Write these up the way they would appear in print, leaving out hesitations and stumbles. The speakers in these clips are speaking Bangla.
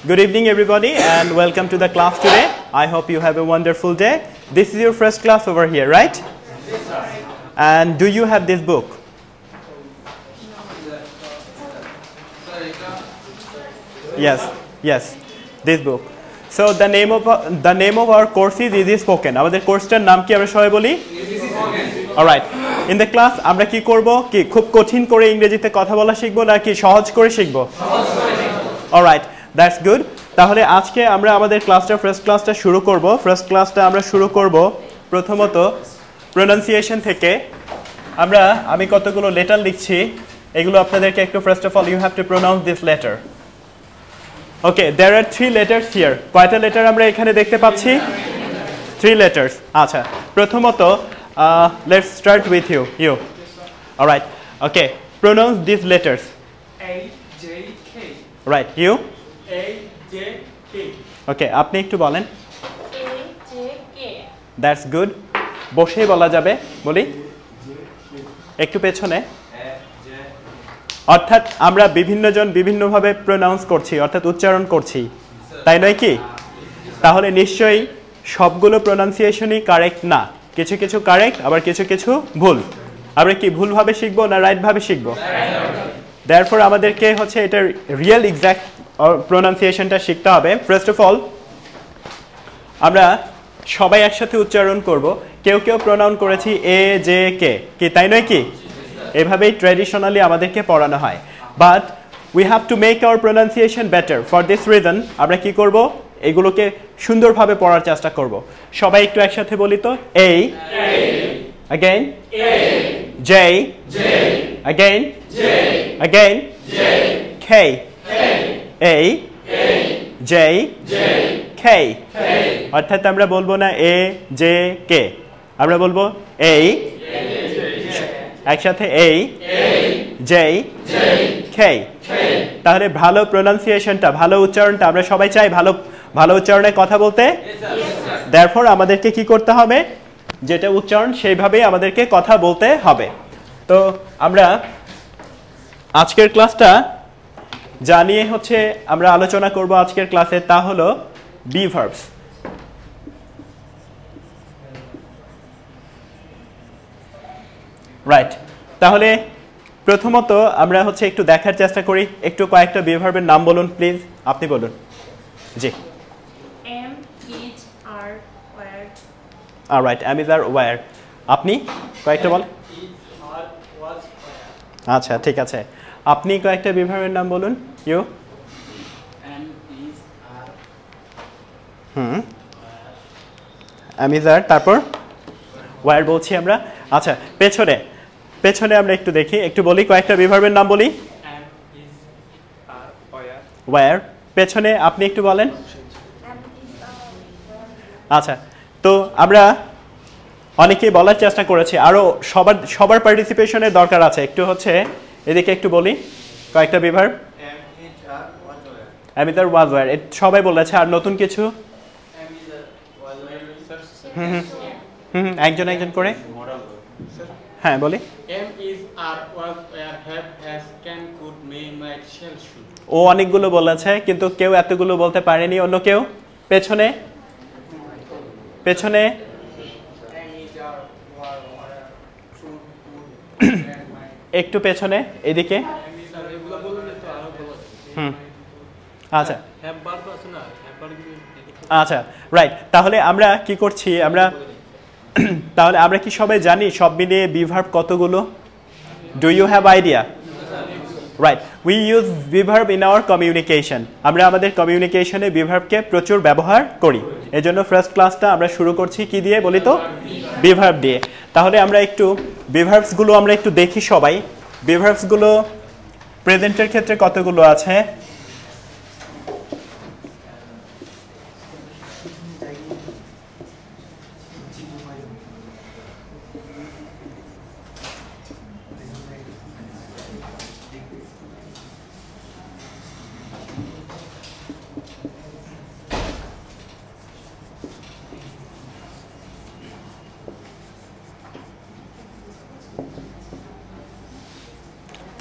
Good evening everybody and welcome to the class today. I hope you have a wonderful day. This is your first class over here, right? And do you have this book? Yes, this book. So the name of our course is Easy Spoken. আমাদের কোর্সটার নাম কি আমরা সবাই বলি? Alright. In the class আমরা কি করব? কি খুব কঠিন করে ইংরেজিতে কথা বলা শিখব নাকি সহজ করে শিখব? Alright. That's good. তাহলে আজকে আমরা আমাদের ফার্স্ট ক্লাসটা শুরু করব। ফার্স্ট ক্লাসটা আমরা শুরু করব প্রথমত প্রোনাউন্সিয়েশন থেকে। আমি কতগুলো লেটার লিখছি, এগুলো আপনাদেরকে একটু first of all you have to pronounce this letter. Okay, there are 3 letters here. কয়টা লেটার আমরা এখানে দেখতে পাচ্ছি? 3 লেটারস। আচ্ছা, প্রথমত let's start with you. Alright, okay, pronounce this letters. A J K. Right, you? A J K. Okay, আপনি একটু বলেন। A J K. That's good. বসেই বলা যাবে, বলি একটু পেছনে। অর্থাৎ আমরা বিভিন্নজন বিভিন্নভাবে প্রোনাউন্স করছি, অর্থাৎ উচ্চারণ করছি, তাই নয় কি? তাহলে নিশ্চয়ই সবগুলো প্রোনাউন্সিয়েশনই কারেক্ট না, কিছু কিছু কারেক্ট, আবার কিছু কিছু ভুল। আমরা কি ভুলভাবে শিখবো না রাইটভাবে শিখবো? দেয়ারফর আমাদেরকে হচ্ছে এটার রিয়েল এক্সাক্ট প্রোনাউন্সিয়েশনটা শিখতে হবে। ফার্স্ট অফ অল আমরা সবাই একসাথে উচ্চারণ করব। কেউ কেউ প্রোনাউন করেছি এ জে কে, কি তাই নয় কি? এভাবেই ট্র্যাডিশনালি আমাদেরকে পড়ানো হয়। But we have to make our pronunciation better. For this reason আমরা কি করব? এগুলোকে সুন্দরভাবে পড়ার চেষ্টা করব। সবাই একটু একসাথে বলি তো। এ, again, J, again, K, A, J, K। অর্থাৎ আমরা বলবো না এ জে কে, আমরা বলবো এ, একসাথে এ জে কে। তাহলে ভালো প্রোনাউন্সিয়েশনটা, ভালো উচ্চারণটা আমরা সবাই চাই ভালো উচ্চারণে কথা বলতে। দেয়ারফর আমাদেরকে কি করতে হবে? যেটা উচ্চারণ সেইভাবেই আমাদেরকে কথা বলতে হবে। তো আমরা আজকের ক্লাসটা জানিয়ে হচ্ছে আমরা আলোচনা করব আজকের ক্লাসে, তা হলো বি ভার্বস। রাইট, তাহলে প্রথমত আমরা হচ্ছে একটু দেখার চেষ্টা করি, একটু কয়েকটা বি ভার্বের নাম বলুন প্লিজ। আপনি বলুন। জি। Am, is, are, were. Alright, am, is, are, were। আপনি কয়েকটা বল। আচ্ছা, ঠিক আছে, আপনি কয়েকটা বি ভার্বের নাম বলুন। You? Am, is, are. am, is, are, তারপর were বলছি আমরা। আচ্ছা, পেছনে আমরা একটু দেখি, একটু বলি, কয়েকটা বি ভার্বের নাম বলি। Am, is, are, were. were পেছনে আপনি একটু বলেন। Am, is, are, আচ্ছা, তো আমরা অনেকেই বলার চেষ্টা করেছি, আরও সবার পার্টিসিপেশনের দরকার আছে। একটু হচ্ছে এদিকে একটু বলি কয়েকটা be verb. Am, is, are, was, were. am, is, are, was, were সবাই বলেছে। আর নতুন কিছু? Am, is, are, was, were. একজন করে। হ্যাঁ, বলি। Am, is, are, was, were, have, has, can, could, may, might, shall, should. ও অনেকগুলো বলেছে, কিন্তু কেউ এতগুলো বলতে পারেনি। অন্য কেউ? পেছনে Am, is, are, were, were, should, could, may, might. একটু পেছনে এদিকে। Am, is, are, এগুলো বললে তো আরো বলা যায়। আচ্ছা Have verb আছে না? Have verb আচ্ছা, রাইট। তাহলে আমরা কি করছি? তাহলে আমরা কি সবাই জানি সব মিলিয়ে বি ভার্ব কতগুলো? Do you have idea? Right, we use be verb in our communication. আমরা আমাদের কমিউনিকেশনে বি ভার্বকে প্রচুর ব্যবহার করি। এজন্য ফার্স্ট ক্লাসটা আমরা শুরু করছি কি দিয়ে বলি তো? বি ভার্ব দিয়ে। তাহলে আমরা একটু বি ভার্বসগুলো আমরা একটু দেখি সবাই। বি ভার্বসগুলো প্রেজেন্টের ক্ষেত্রে কতগুলো আছে?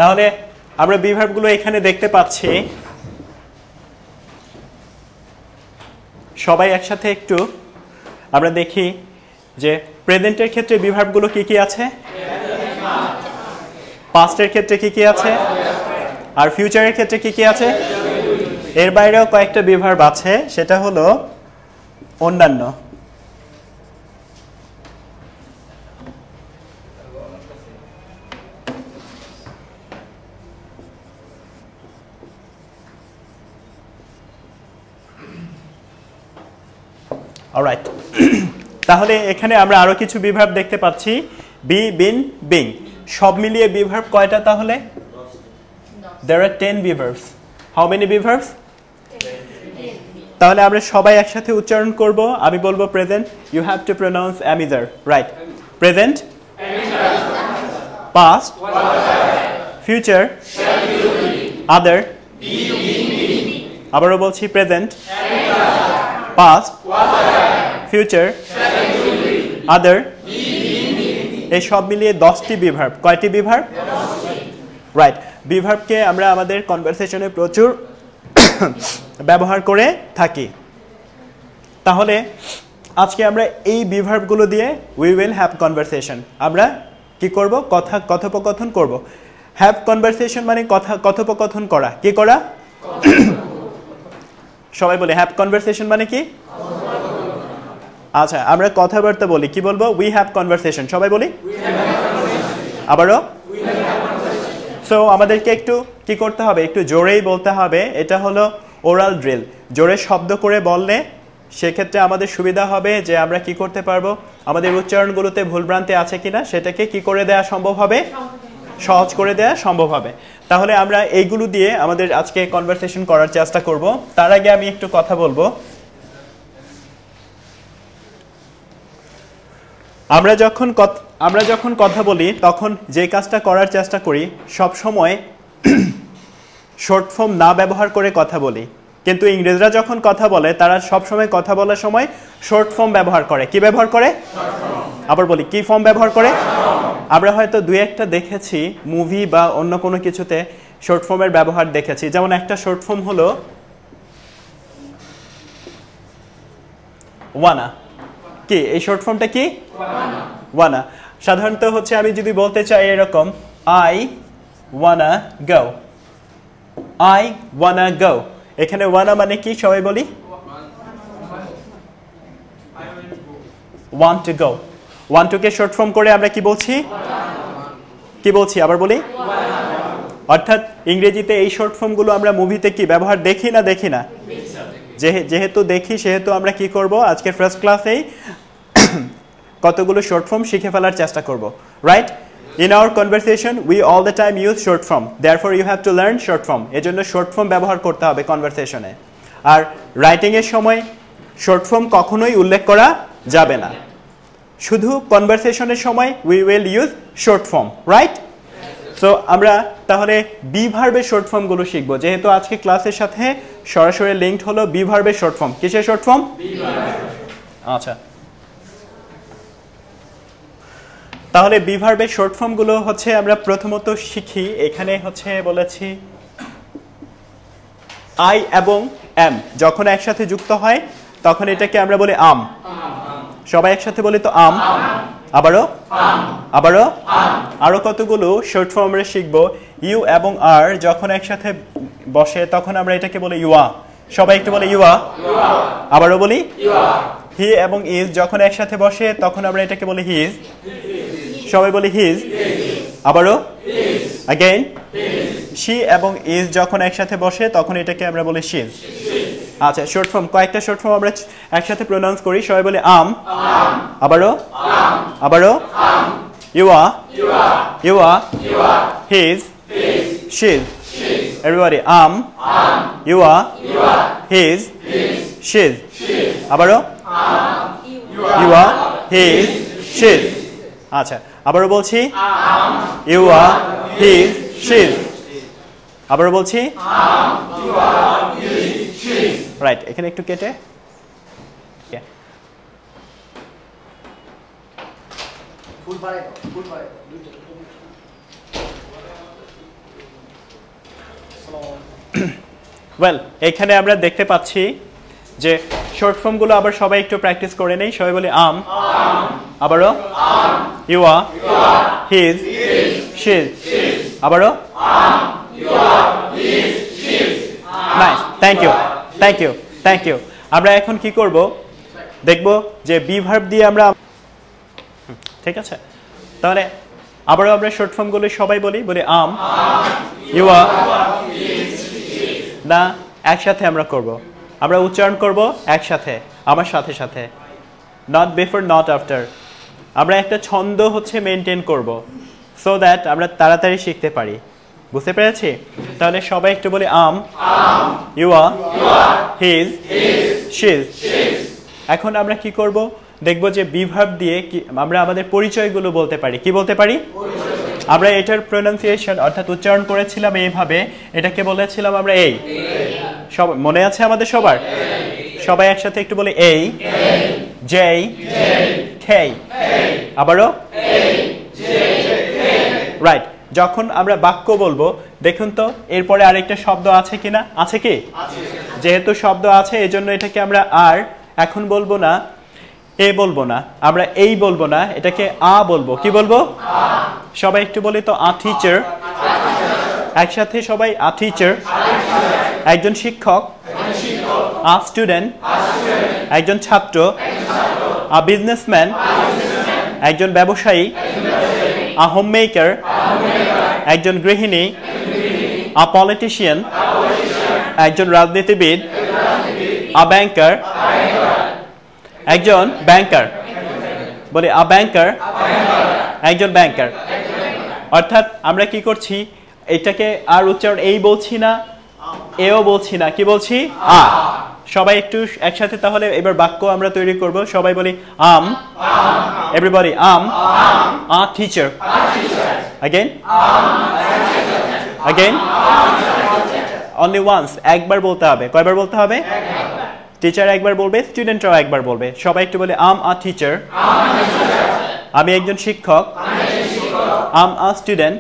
তাহলে আমরা বি ভার্বগুলো এখানে দেখতে পাচ্ছি। সবাই একসাথে একটু আমরা দেখি যে প্রেজেন্টের ক্ষেত্রে বিভার্বগুলো কি কি আছে, পাস্টের ক্ষেত্রে কি কি আছে, আর ফিউচারের ক্ষেত্রে কি কি আছে। এর বাইরেও কয়েকটা বিভার্ব আছে, সেটা হলো অন্যান্য। অলরাইট, তাহলে এখানে আমরা আরো কিছু বিভার্ব দেখতে পাচ্ছি, বি, বিন, বিং, সব মিলিয়ে বিভার্ব কয়টা তাহলে? There are 10 বিভার্বস। How many বিভার্বস? তাহলে আমরা সবাই একসাথে উচ্চারণ করব। আমি বলবো present, you have to pronounce am either, right? Present, past, future, other. আবারও বলছি, প্রেজেন্ট, পাস্ট, ফিউচার, আদার, এই সব মিলিয়ে 10টি বিভার্ব। কয়টি বিভার্ব? রাইট। বিভার্বকে আমরা আমাদের কনভারসেশনে প্রচুর ব্যবহার করে থাকি। তাহলে আজকে আমরা এই বিভার্বগুলো দিয়ে উই উইল হ্যাভ কনভারসেশন। আমরা কি করব? কথোপকথন করব। হ্যাভ কনভারসেশন মানে কথোপকথন করা। কি করা? সবাই বলে হ্যাভ কনভারসেশন মানে কি? আচ্ছা, আমরা কথাবার্তা বলি, কি বলবো? We have conversation. সবাই বলি আবারও। সো আমাদেরকে একটু কি করতে হবে? একটু জোরেই বলতে হবে। এটা হলো ওরাল ড্রিল। জোরে শব্দ করে বললে সেক্ষেত্রে আমাদের সুবিধা হবে যে আমরা কি করতে পারবো, আমাদের উচ্চারণগুলোতে ভুলভ্রান্তি আছে কিনা সেটাকে কি করে দেওয়া সম্ভব হবে, সহজ করে দেওয়া সম্ভব হবে। তাহলে আমরা এইগুলো দিয়ে আমাদের আজকে কনভারসেশন করার চেষ্টা করব। তার আগে আমি একটু কথা বলবো। আমরা যখন কথা বলি তখন যে কাজটা করার চেষ্টা করি সব সময় শর্ট ফর্ম না ব্যবহার করে কথা বলি, কিন্তু ইংরেজরা যখন কথা বলে তারা সব সময় কথা বলার সময় শর্ট ফর্ম ব্যবহার করে। কি ব্যবহার করে? আবার বলি, কি ফর্ম ব্যবহার করে? আমরা হয়তো দুই একটা দেখেছি মুভি বা অন্য কোনো কিছুতে শর্ট ফর্মের ব্যবহার দেখেছি। যেমন একটা শর্ট ফর্ম হলো ওয়ানা। কি এই শর্ট ফর্মটা? কি ওয়ানা। সাধারণত হচ্ছে আমি যদি বলতে চাই এরকম, I wanna go, I wanna গো। এখানে ওয়ানা মানে কি? সবাই বলি want to go. Want to K short form করে আমরা কি বলছি? কি বলছি? আবার বলি। অর্থাৎ ইংরেজিতে এই শর্ট ফর্মগুলো আমরা মুভিতে কি ব্যবহার দেখি না? দেখি না? যেহেতু দেখি সেহেতু আমরা কি করব, আজকের ফার্স্ট ক্লাসেই কতগুলো শর্ট ফর্ম শিখে ফেলার চেষ্টা করব, right? In our conversation we all the time use short form, therefore you have to learn short form. এজন্য শর্ট ফর্ম ব্যবহার করতে হবে কনভারসেশনে। আর রাইটিং এর সময় শর্ট ফর্ম কখনোই উল্লেখ করা যাবে না, শুধু কনভারসেশনের সময় we will use short form, right? So আমরা তাহলে বি ভার্বের শর্ট ফর্মগুলো শিখব, যেহেতু আজকে ক্লাসের সাথে সরাসরি লিঙ্কড হলো বি ভার্বের শর্ট ফর্ম। কিসের শর্ট ফর্ম? আচ্ছা, তাহলে বি ভার্বের শর্ট ফর্মগুলো হচ্ছে আমরা প্রথমত শিখি। এখানে হচ্ছে বলেছি আই এবং এম যখন একসাথে যুক্ত হয় তখন এটাকে আমরা বলি আম। সবাই একসাথে বলি তো আম। আবারও আবারও আরো কতগুলো শর্ট ফর্ম আমরা শিখবো। ইউ এবং আর যখন একসাথে বসে তখন আমরা এটাকে বলি ইউয়া। সবাই একটু বলে ইউয়া। আবারও বলি হি এবং ইজ যখন একসাথে বসে তখন আমরা এটাকে বলি হিজ। সবাই বলি হিজ। আবারও अगेन শি এবং ইজ যখন একসাথে বসে তখন এটাকে আমরা বলি শিজ। আচ্ছা, শর্ট ফর্ম কয়েকটা শর্ট ফর্ম আমরা একসাথে প্রনাউন্স করি। সবাই বলে আম। আবারও আবারও ইউয়া ইউয়া হিজ শিজ। এভরিবডি আম ইউয়া হিজ শিজ। আবারও ইউয়া হিজ শিজ। আচ্ছা, আবারও বলছি ইউয়া হিজ শিজ। আবারও বলছি রাইট। এখানে একটু কেটে ওয়েল, এখানে আমরা দেখতে পাচ্ছি যে শর্ট ফর্মগুলো আবার সবাই একটু প্র্যাকটিস করে নেই। সবাই বলি আবারও ইউ আর, হিজ, শিজ, আবারও nice, thank you, thank you, thank you. আমরা এখন কি করব দেখব যে বি ভার্ব দিয়ে আমরা, ঠিক আছে, তাহলে আবারও আমরা শর্ট ফর্মগুলো সবাই বলি ইউ আর, না একসাথে আমরা করব, আমরা উচ্চারণ করব একসাথে আমার সাথে সাথে, নট বিফোর নট আফটার। আমরা একটা ছন্দ হচ্ছে মেনটেন করব সো দ্যাট আমরা তাড়াতাড়ি শিখতে পারি। বুঝতে পেরেছি? তাহলে সবাই একটু বলি ইউ আর, হিজ, শিজ। এখন আমরা কি করব দেখব যে বি ভার্ব দিয়ে আমরা আমাদের পরিচয়গুলো বলতে পারি। কি বলতে পারি? আমরা এটার প্রনাউন্সিয়েশন অর্থাৎ উচ্চারণ করেছিলাম এইভাবে, এটাকে বলেছিলাম আমরা এই। সব মনে আছে আমাদের সবার? সবাই একসাথে একটু বলি এই, জে, খে, আবারও রাইট। যখন আমরা বাক্য বলবো দেখুন তো এরপরে আরেকটা শব্দ আছে কিনা, আছে কি? যেহেতু শব্দ আছে এই জন্য এটাকে আমরা আর এখন বলবো না, এ বলবো না, আমরা এই বলবো না, এটাকে আ বলবো। কি বলবো? সবাই একটু বলি তো আ টিচার, একসাথে সবাই আ টিচার। একজন শিক্ষক, আ স্টুডেন্ট, একজন ছাত্র, আ বিজনেসম্যান, একজন ব্যবসায়ী, আ হোম মেকার, একজন গৃহিণী, আ পলিটিশিয়ান, একজন রাজনীতিবিদ, আ ব্যাংকার, একজন ব্যাংকার, বলি আ ব্যাংকার, একজন ব্যাংকার। অর্থাৎ আমরা কি করছি, এটাকে আর উচ্চারণ এই বলছি না, এও বলছি না, কি বলছি? আ। সবাই একটু একসাথে তাহলে এবার বাক্য আমরা তৈরি করব। সবাই বলি এভরিবডি আ teacher, again again only once, একবার বলতে হবে। কয়বার বলতে হবে? টিচার একবার বলবে, স্টুডেন্টরাও একবার বলবে। সবাই একটু বলে আ টিচার, আমি একজন শিক্ষক, আ স্টুডেন্ট,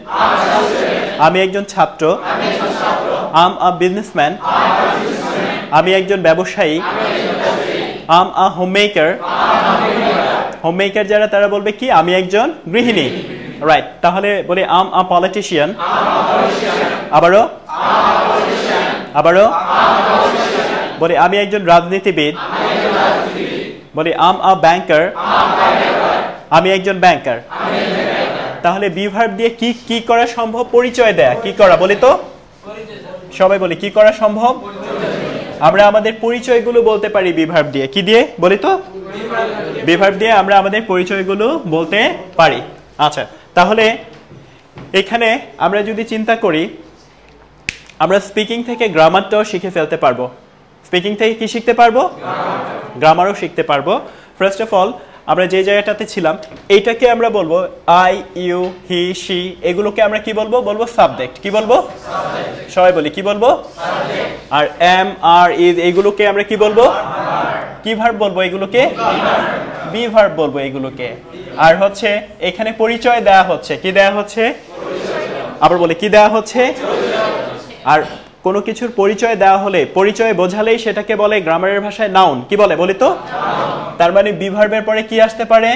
আমি একজন ছাত্র, আ বিজনেসম্যান, আমি একজন ব্যবসায়ী, আ হোমমেকার। হোমমেকার যারা তারা বলবে কি আমি একজন গৃহিণী, রাইট। তাহলে বলি আ পলিটিশিয়ান, আবারও আবারও বলি আমি একজন রাজনীতিবিদ, বলি আ ব্যাংকার, আমি একজন ব্যাংকার। তাহলে বি ভার্ব দিয়ে কি কি করা সম্ভব? পরিচয় দেয়া। কি করা বলি তো? সবাই বলি কি করা সম্ভব? আমরা আমাদের পরিচয়গুলো বলতে পারি বি ভার্ব দিয়ে। কি দিয়ে বলি তো? বি ভার্ব দিয়ে আমরা আমাদের পরিচয়গুলো বলতে পারি। আচ্ছা, তাহলে এখানে আমরা যদি চিন্তা করি আমরা স্পিকিং থেকে গ্রামারটাও শিখে ফেলতে পারবো। স্পিকিং থেকে কি শিখতে পারবো? গ্রামারও শিখতে পারবো। ফার্স্ট অফ অল আমরা যে জায়গাটাতে ছিলাম এইটাকে আমরা বলবো আই, ইউ, হি, শি, এগুলোকে আমরা কি বলবো? বলবো সাবজেক্ট। কি বলবো? সবাই বলি কি বলবো? আর এম, আর, ইজ এগুলোকে আমরা কি বলবো? কি ভার্ব বলবো এগুলোকে? বি ভার্ব বলবো এগুলোকে। আর হচ্ছে এখানে পরিচয় দেয়া হচ্ছে। কি দেয়া হচ্ছে? আবার বলি কি দেয়া হচ্ছে? আর কোনো কিছুর পরিচয় দেওয়া হলে, পরিচয় বোঝালেই সেটাকে বলে গ্রামারের ভাষায় নাউন। কি বলে বলি তো? তার মানে বি ভার্বের পরে কি আসতে পারে?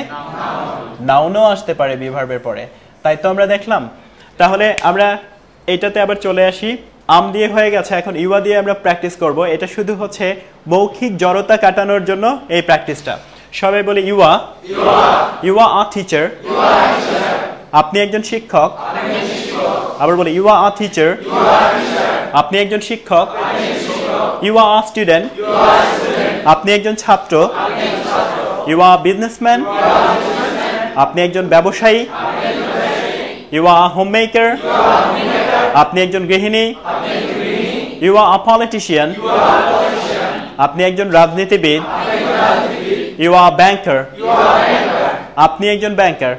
নাউনও আসতে পারে বি ভার্বের পরে। তাই তো আমরা দেখলাম। তাহলে আমরা এইটাতে আবার চলে আসি। আম দিয়ে হয়ে গেছে, এখন ইউয়া দিয়ে আমরা প্র্যাকটিস করব। এটা শুধু হচ্ছে মৌখিক জড়তা কাটানোর জন্য এই প্র্যাকটিসটা। সবাই বলি ইউয়া, ইউয়া আ টিচার, আপনি একজন শিক্ষক। আবার বলি ইউয়া আ টিচার, আপনি একজন শিক্ষক। ইউ আর আ স্টুডেন্ট, আপনি একজন ছাত্র। ইউ আর বিজনেসম্যান, আপনি একজন ব্যবসায়ী। ইউ আর হোম মেকার, আপনি একজন গৃহিণী। ইউ আর আ পলিটিশিয়ান, আপনি একজন রাজনীতিবিদ। ইউ আর ব্যাংকার, আপনি একজন ব্যাংকার।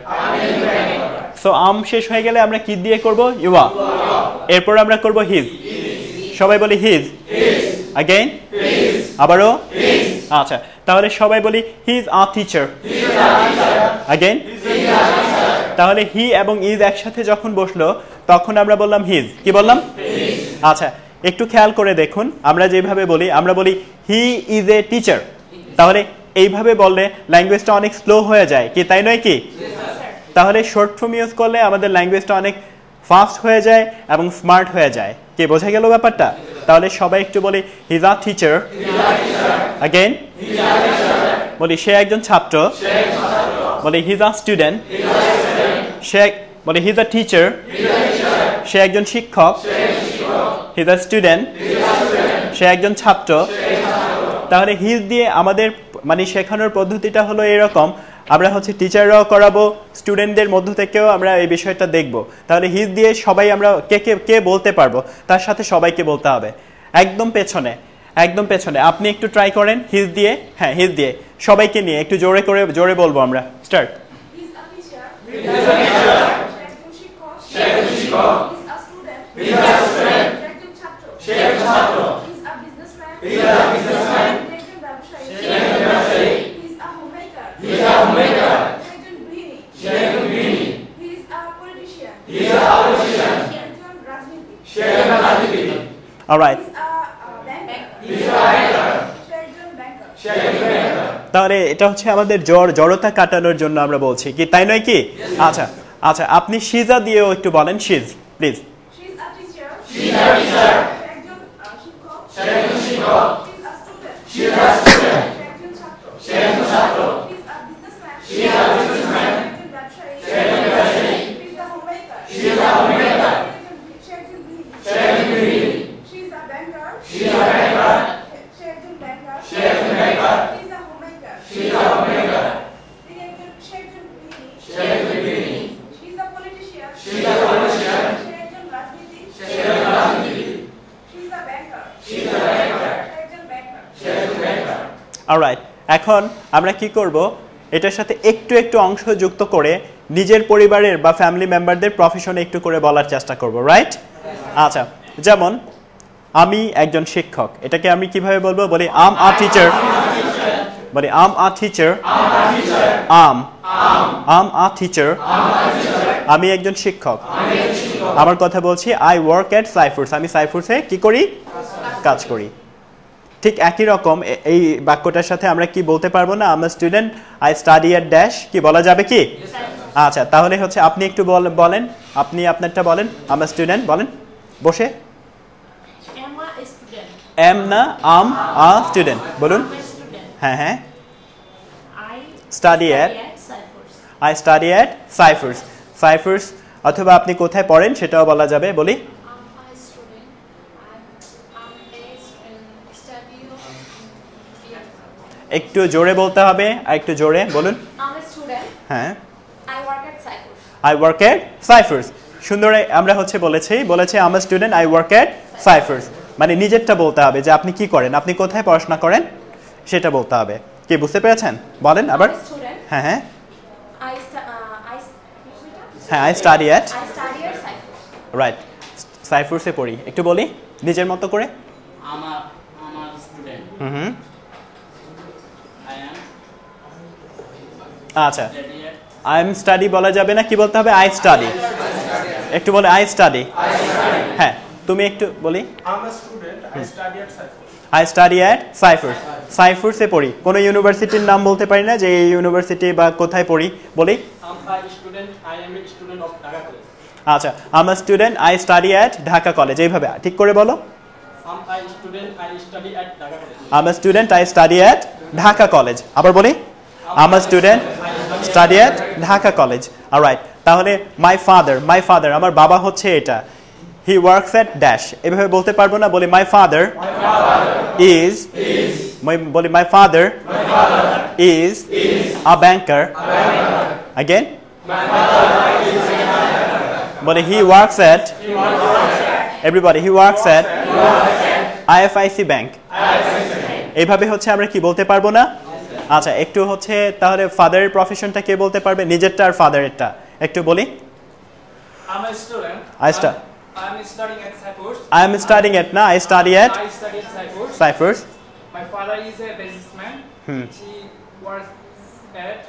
সো আম শেষ হয়ে গেলে আমরা কি দিয়ে করব? ইউয়া। এরপর আমরা করব হিজ। সবাই বলি হিজ, अगेन আবারও। আচ্ছা, তাহলে সবাই বলি he is a teacher, again. তাহলে হি এবং ইজ একসাথে যখন বসলো তখন আমরা বললাম হিজ। কি বললাম? আচ্ছা, একটু খেয়াল করে দেখুন আমরা যেভাবে বলি, আমরা বলি হি ইজ এ টিচার। তাহলে এইভাবে বললে ল্যাঙ্গুয়েজটা অনেক স্লো হয়ে যায়, কি তাই নয় কি? তাহলে শর্ট ফর্ম ইউজ করলে আমাদের ল্যাঙ্গুয়েজটা অনেক ফাস্ট হয়ে যায় এবং স্মার্ট হয়ে যায়। কি বোঝা গেল ব্যাপারটা? তাহলে সবাই একটু বলি he is a teacher. Again বলি সে একজন ছাত্র। বলি হি ইজ আ স্টুডেন্ট। সে বলি হি ইজ আ টিচার। সে একজন শিক্ষক। He is a student. সে একজন ছাত্র। তাহলে হিজ দিয়ে আমাদের মানে শেখানোর পদ্ধতিটা হলো এরকম, আমরা হচ্ছে টিচাররাও করাবো, স্টুডেন্টদের মধ্য থেকেও আমরা এই বিষয়টা দেখব। তাহলে হিজ দিয়ে সবাই আমরা কে কে কে বলতে পারবো, তার সাথে সবাইকে বলতে হবে। একদম পেছনে, একদম পেছনে আপনি একটু ট্রাই করেন হিজ দিয়ে। হ্যাঁ, হিজ দিয়ে সবাইকে নিয়ে একটু জোরে করে জোরে বলবো আমরা। স্টার্ট। Alright. তাহলে এটা হচ্ছে আমাদের জড়তা কাটানোর জন্য আমরা বলছি, কি তাই নয় কি? আচ্ছা আচ্ছা, আপনি শিজা দিয়েও একটু বলেন, শিজ প্লিজ। অলরাইট, এখন আমরা কি করব, এটার সাথে একটু একটু অংশ যুক্ত করে নিজের পরিবারের বা ফ্যামিলি মেম্বারদের প্রফেশনে একটু করে বলার চেষ্টা করব, রাইট? আচ্ছা, যেমন আমি একজন শিক্ষক, এটাকে আমি কিভাবে বলবো? বলি আম আ টিচার। বলি I'm a teacher. Um a teacher. আমি একজন শিক্ষক। আমার কথা বলছি আই ওয়ার্ক এট সাইফুরস। আমি সাইফুরসে কি করি? কাজ করি। ঠিক একই রকম এই বাক্যটার সাথে আমরা কি বলতে পারবো না? I'm a student, I study at dash, কি বলা যাবে কি? আচ্ছা, তাহলে হচ্ছে আপনি একটু বলেন, আপনি আপনারটা বলেন। আম আ স্টুডেন্ট বলেন বসে। এম না আম আ স্টুডেন্ট বলুন। হ্যাঁ হ্যাঁ, study at, I study at Saifur's. Saifur's অথবা আপনি কোথায় পড়েন সেটাও বলা যাবে। বলি একটু জোরে বলতে হবে, আর একটু জোরে বলুন। হ্যাঁ, আই ওয়ার্ক এট সাইফুরস। সুন্দর, আমরা হচ্ছে বলেছি I'm a student, I work at Saifur's. মানে নিজেরটা বলতে হবে যে আপনি কি করেন, আপনি কোথায় পড়াশোনা করেন সেটা বলতে হবে। কি বুঝতে পেরেছেন? বলেন আবার। হ্যাঁ হ্যাঁ হ্যাঁ, আই স্টাডি এট, রাইট, সাইফুরসে পড়ি। একটু বলি নিজের মতো করে। আমার স্টুডেন্ট। হুম, I am আচ্ছা, study at I am study বলা যাবে না, কি বলতে হবে? I study. একটু বলে আই স্টাডি। হ্যাঁ, তুমি একটু বলি I'm a student. I study at Cyprus. I study at Saifur's. সাইফুরসে পড়ি। কোনো ইউনিভার্সিটির নাম বলতে পারি না যে এই ইউনিভার্সিটি বা কোথায় পড়ি। বলি I'm a student. I am a student of Dhaka College. আচ্ছা, I'm a student, I study at Dhaka College. এইভাবে ঠিক করে বলো। I'm a student. I study at Dhaka College. I'm a student, I study at Dhaka College. আবার বলি I'm a student, study at Dhaka College. Alright, তাহলে মাই ফাদার, আমার বাবা হচ্ছে এটা, হি ওয়ার্কস এট ড্যাশ। এভাবে বলতে পারবো না। বলি মাই ফাদার ইজ, বলি my father is a banker. Again বলি he works at, everybody he works at IFIC bank. এইভাবে হচ্ছে আমরা কি বলতে পারবো না? আচ্ছা, একটু হচ্ছে তাহলে ফাদারের প্রফেশনটা কে বলতে পারবে? নিজেরটা আর ফাদারেরটা একটু বলি। I'm a student. I'm studying at Cyprus. I am studying at না, I study at I study at Cyprus. Cyprus. My father is a businessman. He works at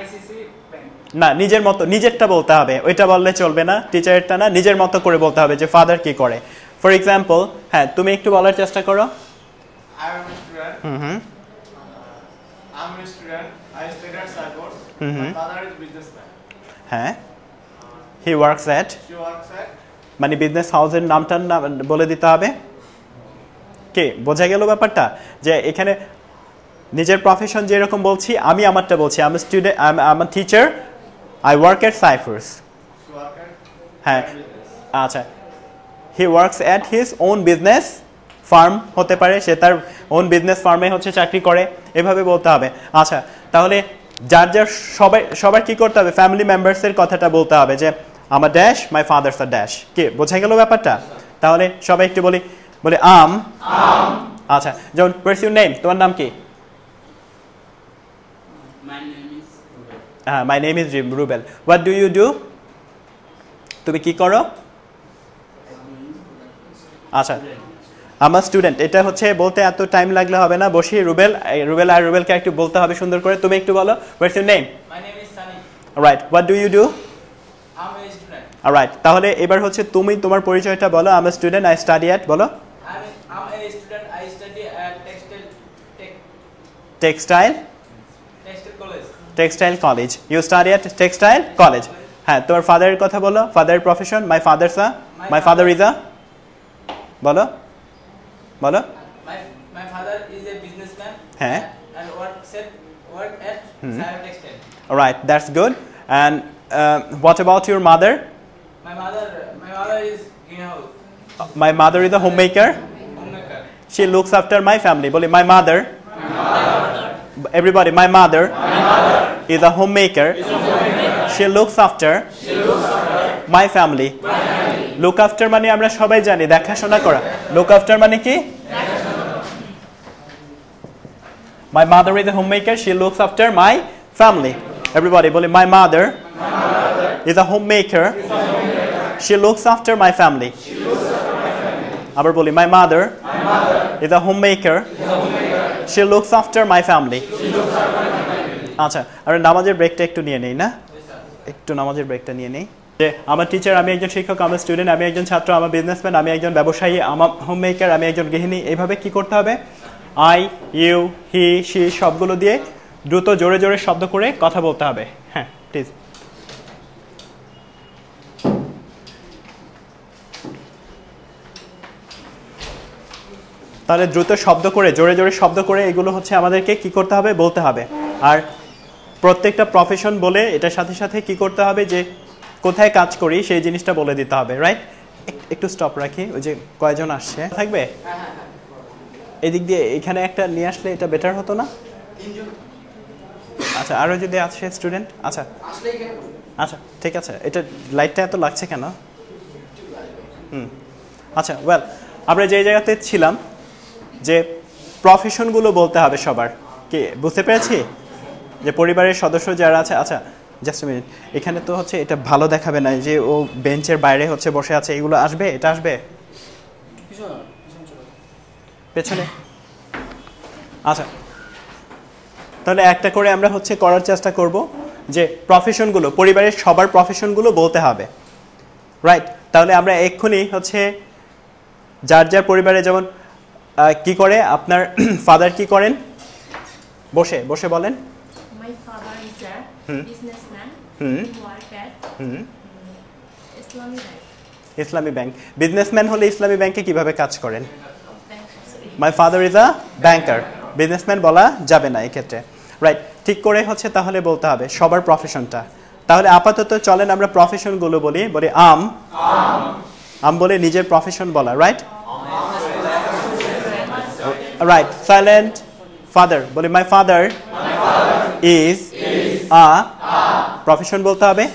ICC bank. না, নিজের মতো, নিজেরটা বলতে হবে, ওইটা বললে চলবে না, টিচারেরটা না, নিজের মতো করে বলতে হবে যে ফাদার কি করে। ফর এক্সাম্পল, হ্যাঁ তুমি একটু বলার চেষ্টা করো। I am a student. Hmm I'm a student. I study at Cyprus. Mhm. My father is businessman. হ্যাঁ হি works at She works at. মানে বিজনেস হাউসের নামটার নাম বলে দিতে হবে কে বোঝা গেল ব্যাপারটা যে এখানে নিজের প্রফেশন যেরকম বলছি আমি আমারটা বলছি আমি student I am teacher I work at Saifur's She works at. হ্যাঁ business. আচ্ছা he works at his own business firm হতে পারে সে তার ওন বিজনেস ফার্মে হচ্ছে চাকরি করে এভাবে বলতে হবে আচ্ছা তাহলে যার যার সবার কি করতে হবে ফ্যামিলি মেম্বার্সের কথাটা বলতে হবে যে আমার dash my father's are dash কি বোঝা গেল ব্যাপারটা তাহলে সবাই একটু বলি আচ্ছা যেমন হোয়াটস ইউর নেম তোমার নাম কি My name is Rubel. হ্যাঁ my name is Rubel what do you do তুমি কি করো আচ্ছা আমার স্টুডেন্ট এটা হচ্ছে বলতে এত টাইম লাগলে হবে না বসি রুবেলকে একটু বলতে হবে সুন্দর করে তুমি একটু বলো what's your name My name is Sunny. Right what do you do I'm a student. Right তাহলে এবার হচ্ছে তুমি তোমার পরিচয়টা বলো আমার স্টুডেন্ট আই স্টাডি অ্যাট বলো I'm a student. I study at textile college. Textile college you study at textile college হ্যাঁ তোমার ফাদারের কথা বলো ফাদারের profession my father is a বলো My father is a businessman. হ্যাঁ And work at Cyber Textile. Right that's good and what about your mother My mother is greenhouse my mother is a home maker homemaker. she looks after my family বলি my mother everybody my mother is a homemaker she looks after my family look after মানে আমরা সবাই জানি দেখাশোনা করা look after মানে কি my mother is a homemaker she looks after my family everybody বলি my mother is a homemaker she looks after my family আবার বলি my mother is a homemaker she looks after my family আচ্ছা আমরা নামাজের ব্রেকটা একটু নিয়ে নেই না একটু নামাজের ব্রেকটা নিয়ে নেই যে আমার টিচার আমি একজন শিক্ষক আমার স্টুডেন্ট আমি একজন ছাত্র আমার বিজনেসম্যান আমি একজন ব্যবসায়ী আমার হোমমেকার আমি একজন গৃহিণী এইভাবে কি করতে হবে আই ইউ হি শি সবগুলো দিয়ে দ্রুত জোরে জোরে শব্দ করে কথা বলতে হবে হ্যাঁ প্লিজ তাহলে দ্রুত শব্দ করে জোরে জোরে শব্দ করে এগুলো হচ্ছে আমাদেরকে কি করতে হবে বলতে হবে আর প্রত্যেকটা প্রফেশন বলে এটার সাথে সাথে কি করতে হবে যে কোথায় কাজ করি সেই জিনিসটা বলে দিতে হবে রাইট একটু স্টপ রাখি ওই যে কয়জন আসছে থাকবে এদিক দিয়ে এখানে একটা নিয়ে আসলে এটা বেটার হতো না আচ্ছা আরও যদি আছে স্টুডেন্ট আচ্ছা আচ্ছা ঠিক আছে এটা লাইটটা এত লাগছে কেন আচ্ছা ওয়েল আমরা যে জায়গাতে ছিলাম যে প্রফেশনগুলো বলতে হবে সবার কি বুঝতে পেরেছি যে পরিবারের সদস্য যারা আছে আচ্ছা জাস্ট মিনিট এখানে তো হচ্ছে এটা ভালো দেখাবে না যে ও বেঞ্চের বাইরে হচ্ছে বসে আছে এগুলো আসবে এটা আসবে পেছনে আচ্ছা তাহলে একটা করে আমরা হচ্ছে করার চেষ্টা করব যে প্রফেশনগুলো পরিবারের সবার প্রফেশনগুলো বলতে হবে রাইট তাহলে আমরা এক্ষুনি হচ্ছে যার যার পরিবারে যেমন কি করে আপনার ফাদার কি করেন বসে বসে বলেন My father is a businessman. Hmm. He works at Islamic Bank. Islami bank businessman হলে ইসলামী ব্যাংকে কিভাবে কাজ করেন Bank, sorry. My father is a banker businessman বলা যাবে না এক্ষেত্রে রাইট ঠিক করে হচ্ছে তাহলে বলতে হবে সবার প্রফেশনটা তাহলে আপাতত চলেন আমরা প্রফেশনগুলো বলি আম বলে নিজের প্রফেশন বলা রাইট রাইট সাইলেন্ট ফাদার বলি my father is a profession বলতে হবে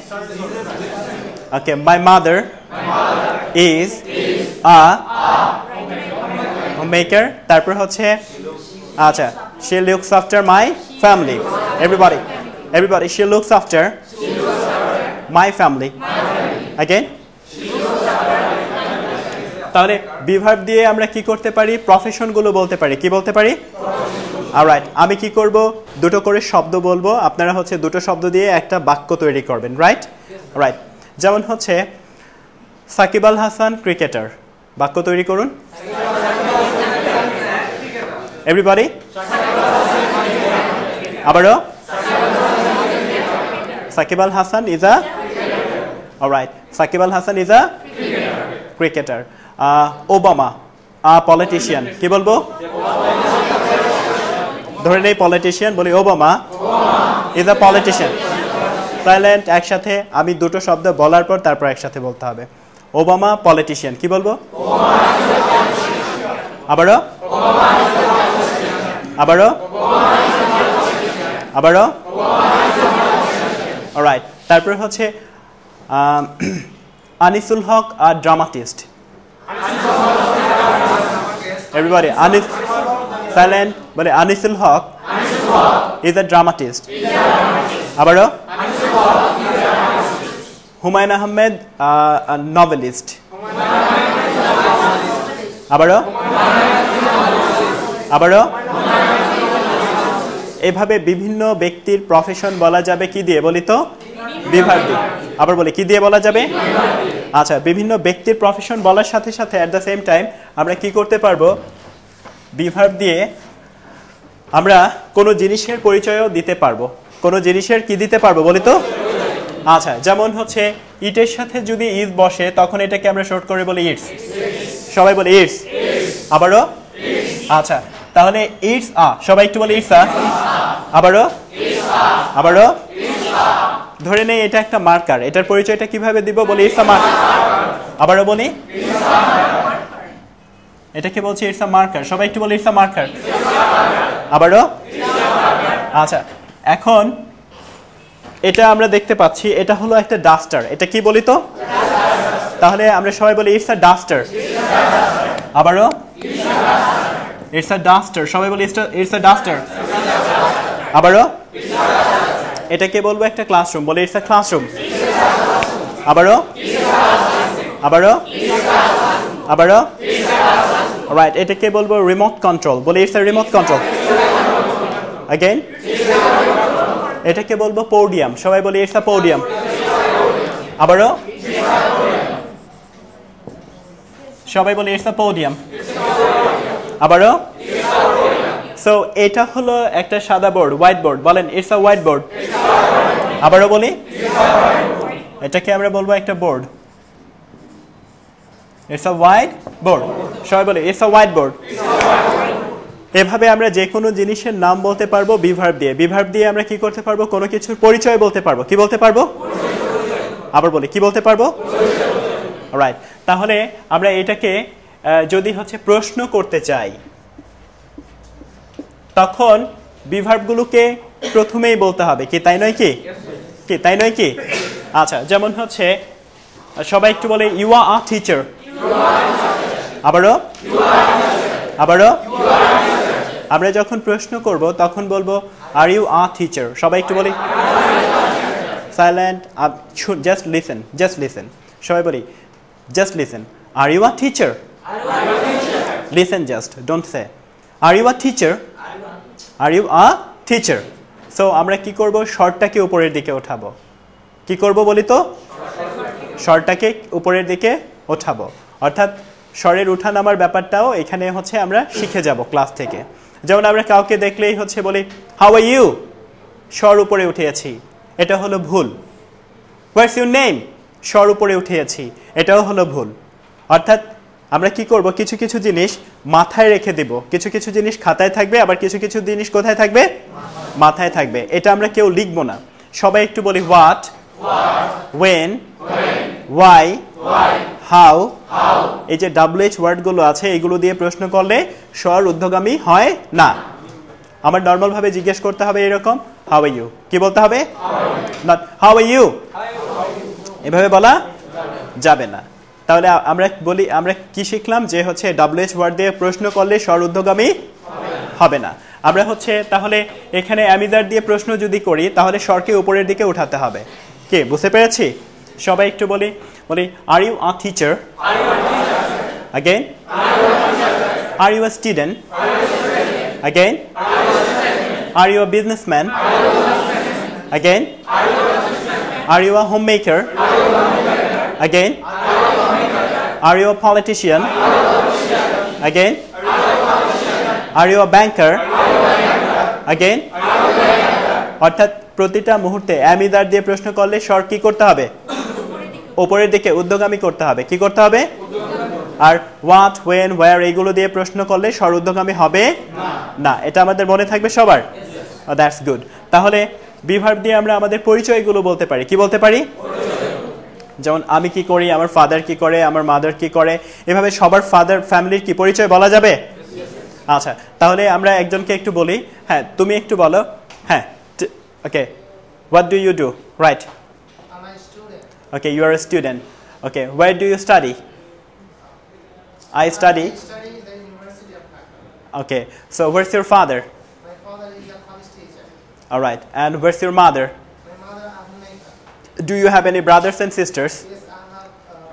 okay my mother is a homemaker তারপর হচ্ছে আচ্ছা she looks after my family everybody she looks after my family again তাহলে বিভাগ দিয়ে আমরা কি করতে পারি প্রফেশনগুলো বলতে পারি কি বলতে পারি অলরাইট আমি কি করব দুটো করে শব্দ বলবো আপনারা হচ্ছে দুটো শব্দ দিয়ে একটা বাক্য তৈরি করবেন রাইট রাইট যেমন হচ্ছে সাকিব আল হাসান ক্রিকেটার বাক্য তৈরি করুন Everybody? আবারও? Saqib Al Hasan is a? Alright. Saqib Al Hasan is a? Cricketer. Obama, a politician. কি বলবো? ধরে নেই পলিটিশিয়ান, বলি Obama is a politician. Silent, একসাথে আমি দুটো শব্দ বলার পর তারপর একসাথে বলতে হবে। ওবামা পলিটিশিয়ান, কি বলবো? আবারও? আবারও? আবারও? অলরাইট, তারপর হচ্ছে আনিসুল হক আ ড্রামাটিস্ট। এভরিবডি, আনিস, সাইলেন্ট, বলে আনিসুল হক is a dramatist. আবারও? Humayun Ahmed a novelist. আবারও? আবারও? এভাবে বিভিন্ন ব্যক্তির প্রফেশন বলা যাবে কি দিয়ে বলি তো? বিভাগ দিয়ে। আবার বলি কি দিয়ে বলা যাবে? আচ্ছা, বিভিন্ন ব্যক্তির প্রফেশন বলার সাথে সাথে অ্যাট দ্য সেম টাইম আমরা কি করতে পারবো? বিভাগ দিয়ে আমরা কোনো জিনিসের পরিচয়ও দিতে পারবো। কোনো জিনিসের কি দিতে পারবো বলি তো? আচ্ছা, যেমন হচ্ছে ইটের সাথে যদি ইজ বসে তখন এটাকে আমরা শর্ট করে বলি ইটস। সবাই বলে ইটস। আবারও? আচ্ছা, তাহলে ইটস আ, সবাই একটু বলে ইটস আ। আবারও? আবারও? ধরে নেই এটা একটা মার্কার, এটার পরিচয়টা কিভাবে দিব বলি ইটস আ মার্কার। আবারও বলি এটাকে বলছি ইটস আ মার্কার, সবাই একটু বলি ইটস আ মার্কার। আবারও? আচ্ছা, এখন এটা আমরা দেখতে পাচ্ছি এটা হলো একটা ডাস্টার, এটা কি বলি তো? তাহলে আমরা সবাই বলি ইটস আ ডাস্টার। আবারও? ইটস আ ডাস্টার, সবাই বলি ইটস আ ডাস্টার। আবারও? এটাকে বলবো একটা ক্লাসরুম, বলি ইটস আ ক্লাসরুম। আবারও? আবারও? আবারও? রাইট, এটাকে বলবো রিমোট কন্ট্রোল, বলি it's a remote control. Again, এটাকে বলবো পোডিয়াম, সবাই বলি ইটস আ পোডিয়াম। আবারও? সবাই বলি ইটস আ পোডিয়াম। আবারও? সো এটা হলো একটা সাদা বোর্ড, হোয়াইট বোর্ড, বলেন ইটস আ হোয়াইট বোর্ড। আবারও বলি এটাকে আমরা বলবো একটা board, it's a white board. সবাই বলি ইটস আ হোয়াইট বোর্ড। এভাবে আমরা যে কোনো জিনিসের নাম বলতে পারবো বিভার্ব দিয়ে। বিভার্ব দিয়ে আমরা কি করতে পারবো? কোনো কিছুর পরিচয় বলতে পারবো। কি বলতে পারবো? আবার বলি কি বলতে পারবো? রাইট, তাহলে আমরা এটাকে যদি হচ্ছে প্রশ্ন করতে চাই তখন বিভার্বগুলোকে প্রথমেই বলতে হবে, কি তাই নয় কি? কি তাই নয় কি? আচ্ছা, যেমন হচ্ছে সবাই একটু বলে ইউ আর আ টিচার। আবারও? আবারও? আমরা যখন প্রশ্ন করব তখন বলবো আর ইউ আ টিচার। সবাই একটু বলি silent, just listen, just listen. সবাই বলি just listen, are you a teacher? Listen just, don't say. Are you a teacher? Are you a teacher? So আমরা কি করব? শর্টটাকে উপরের দিকে ওঠাবো। কি করব বলি তো? শর্টটাকে উপরের দিকে ওঠাবো, অর্থাৎ স্বরের উঠা নামার ব্যাপারটাও এখানে হচ্ছে আমরা শিখে যাব ক্লাস থেকে। যেমন আমরা কাউকে দেখলেই হচ্ছে বলি হাউ আর ইউ, স্বর উপরে উঠিয়েছি, এটা হলো ভুল। হোয়াটস ইউর নেম, স্বর উপরে উঠিয়েছি, এটাও হলো ভুল। অর্থাৎ আমরা কি করব? কিছু কিছু জিনিস মাথায় রেখে দেব, কিছু কিছু জিনিস খাতায় থাকবে, আবার কিছু কিছু জিনিস কোথায় থাকবে? মাথায় থাকবে। এটা আমরা কেউ লিখবো না, সবাই একটু বলি হোয়াট, ওয়েন, ওয়াই, হাউ। এই যে WH ওয়ার্ডগুলো আছে এগুলো দিয়ে প্রশ্ন করলে স্বর ঊর্ধ্বগামী হয় না। আমার নর্মাল ভাবে জিজ্ঞেস করতে হবে এরকম হাউ আর ইউ। কি বলতে হবে? নট হাউ আর ইউ, এভাবে বলা যাবে না। তাহলে আমরা বলি, আমরা কি শিখলাম? যে হচ্ছে WH ওয়ার্ড দিয়ে প্রশ্ন করলে স্বর ঊর্ধ্বগামী হবে না। আমরা হচ্ছে তাহলে এখানে অ্যামিজার দিয়ে প্রশ্ন যদি করি তাহলে স্বরকে উপরের দিকে উঠাতে হবে। কে বুঝতে পেরেছি? সবাই একটু বলি are you a teacher? Again, are you a student? Again, are you a businessman? Again, are you a homemaker? Again, are you a politician? Again, are you a banker again অর্থাৎ প্রতিটা মুহূর্তে am is are দিয়ে প্রশ্ন করলে স্বর কি করতে হবে উপরের দিকে ঊর্ধ্বগামী করতে হবে কি করতে হবে আর what when where এগুলো দিয়ে প্রশ্ন করলে স্বর ঊর্ধ্বগামী হবে না এটা আমাদের মনে থাকবে সবার দ্যাটস গুড তাহলে বি ভার্ব দিয়ে আমরা আমাদের পরিচয়গুলো বলতে পারি কি বলতে পারি যেমন আমি কি করি আমার ফাদার কি করে আমার মাদার কি করে এভাবে সবার ফাদার ফ্যামিলির কি পরিচয় বলা যাবে আচ্ছা তাহলে আমরা একজনকে একটু বলি হ্যাঁ তুমি একটু বলো হ্যাঁ ওকে what do you do right I'm a student. okay you are a student okay where do you study I study I study in the University of Dhaka. okay so where's your father My father is a college teacher. all right and where's your mother My mother is a homemaker. do you have any brothers and sisters Yes, I have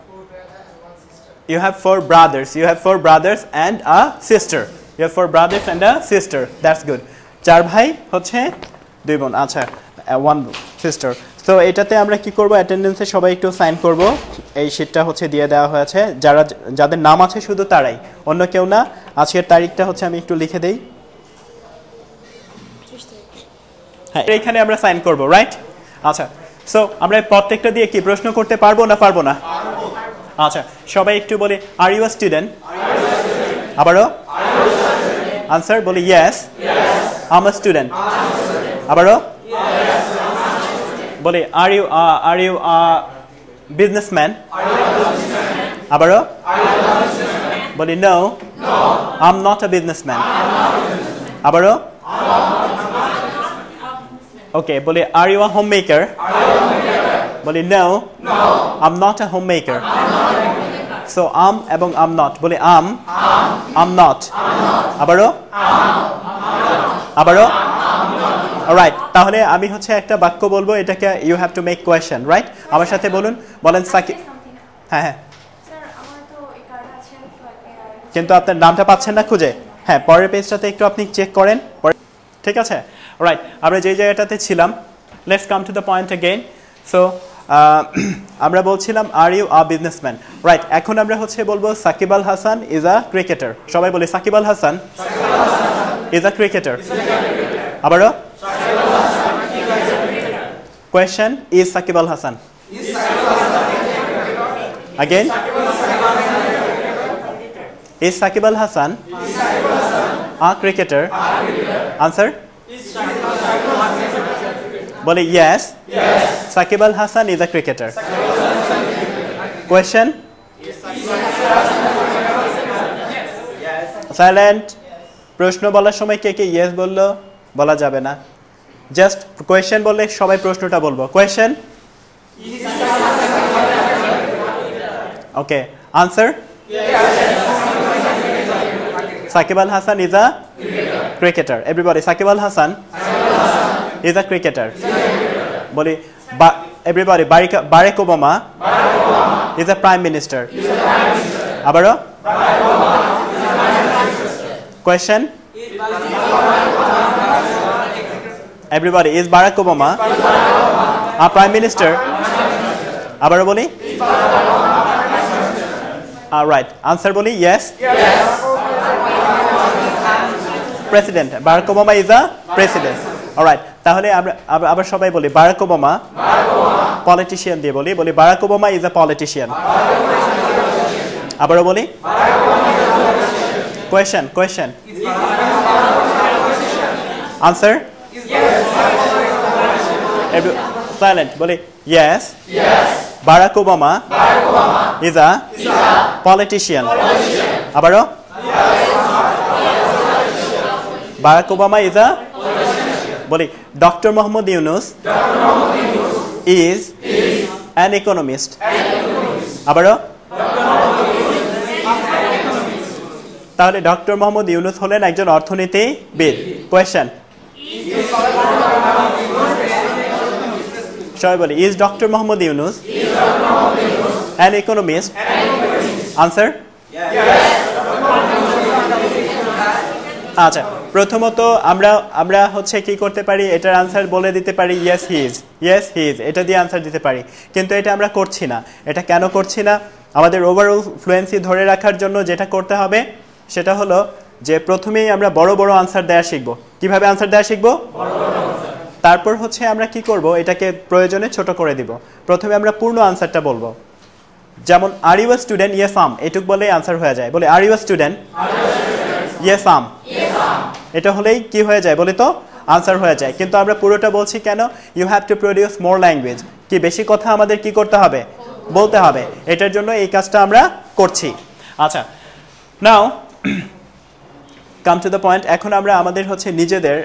4 brothers and 1 sister. you have 4 brothers and a sister you have 4 brothers and a sister that's good 4 ভাই হচ্ছে 2 বোন আচ্ছা 1 sister তো এটাতে আমরা কি করব অ্যাটেন্ডেন্সে সবাই একটু সাইন করব এই শীটটা হচ্ছে দিয়ে দেওয়া হয়েছে যারা যাদের নাম আছে শুধু তারাই অন্য কেউ না আজকের তারিখটা হচ্ছে আমি একটু লিখে দেই হ্যাঁ এখানে আমরা সাইন করব রাইট আচ্ছা সো আমরা প্রত্যেকটা দিয়ে কি প্রশ্ন করতে পারবো না আচ্ছা সবাই একটু বলি আর ইউ আ স্টুডেন্ট আবারও আনসার বলি yes I am a student আবারও বলি আর ইউ বিজনেসম্যান আবারও বলি no I am not a businessman আবারও ওকে বলি আর ইউ আ হোমমেকার বলি no I am not a homemaker so I'm এবং আম নট বলি আম নট আবারও রাইট তাহলে আমি হচ্ছে একটা বাক্য বলবো এটাকে you have to make question right আমার সাথে বলেন সাকিব হ্যাঁ হ্যাঁ কিন্তু আপনার নামটা পাচ্ছেন না খুঁজে হ্যাঁ পরের পেজটাতে একটু আপনি চেক করেন ঠিক আছে রাইট আমরা যে জায়গাটাতে ছিলাম let's come to the point again so আমরা বলছিলাম are you a businessman right এখন আমরা হচ্ছে বলবো Shakib Al Hasan is a cricketer সবাই বলি Shakib Al Hasan is a cricketer আবারও question is Shakib Al Hasan again is Shakib Al Hasan a cricketer answer বলি yes Shakib Al Hasan is a cricketer question silent প্রশ্ন বলার সময় কে কে yes বললো বলা যাবে না জাস্ট কোয়েশ্চেন বললে সবাই প্রশ্নটা বলবো question okay answer Shakib Al Hasan is a cricketer everybody Shakib Al Hasan is a cricketer বলি everybody Barack Obama is a prime minister আবারও question everybody is Barack Obama a prime minister আবারও বলি right answer বলি yes president Barack Obama is a president alright তাহলে আমরা আবার সবাই বলি Barack Obama politician দিয়ে বলি Barack Obama is a politician আবারও বলি question answer silent বলি yes Barack Obama is a politician আবারও Barack Obama is a বলি Dr. Mohammad Yunus is an economist আবারও তাহলে ডক্টর মোহাম্মদ ইউনুস হলেন একজন অর্থনীতিবিদ কোয়েশ্চেন সবাই বলি is doctor Mohammad Yunus an economist answer আচ্ছা প্রথমত আমরা হচ্ছে কি করতে পারি এটার আনসার বলে দিতে পারি yes he is এটা দিয়ে আনসার দিতে পারি কিন্তু এটা আমরা করছি না এটা কেন করছি না আমাদের ওভারঅল ফ্লুয়েন্সি ধরে রাখার জন্য যেটা করতে হবে সেটা হলো যে প্রথমেই আমরা বড় বড় আনসার দেওয়া শিখব। কিভাবে আনসার দেওয়া শিখব? তারপর হচ্ছে আমরা কি করব, এটাকে প্রয়োজনে ছোট করে দিব। প্রথমে আমরা পূর্ণ আনসারটা বলবো। যেমন are you a student, yes I'm, এটুক বলেই আনসার হয়ে যায়। বলে are you a student, yes I'm, এটা হলেই কি হয়ে যায় বলি তো? আনসার হয়ে যায়। কিন্তু আমরা পুরোটা বলছি কেন? You have to produce more language, কি বেশি কথা আমাদের কি করতে হবে? বলতে হবে। এটার জন্য এই কাজটা আমরা করছি। আচ্ছা, নাও কাম টু দ্য পয়েন্ট। এখন আমরা আমাদের হচ্ছে নিজেদের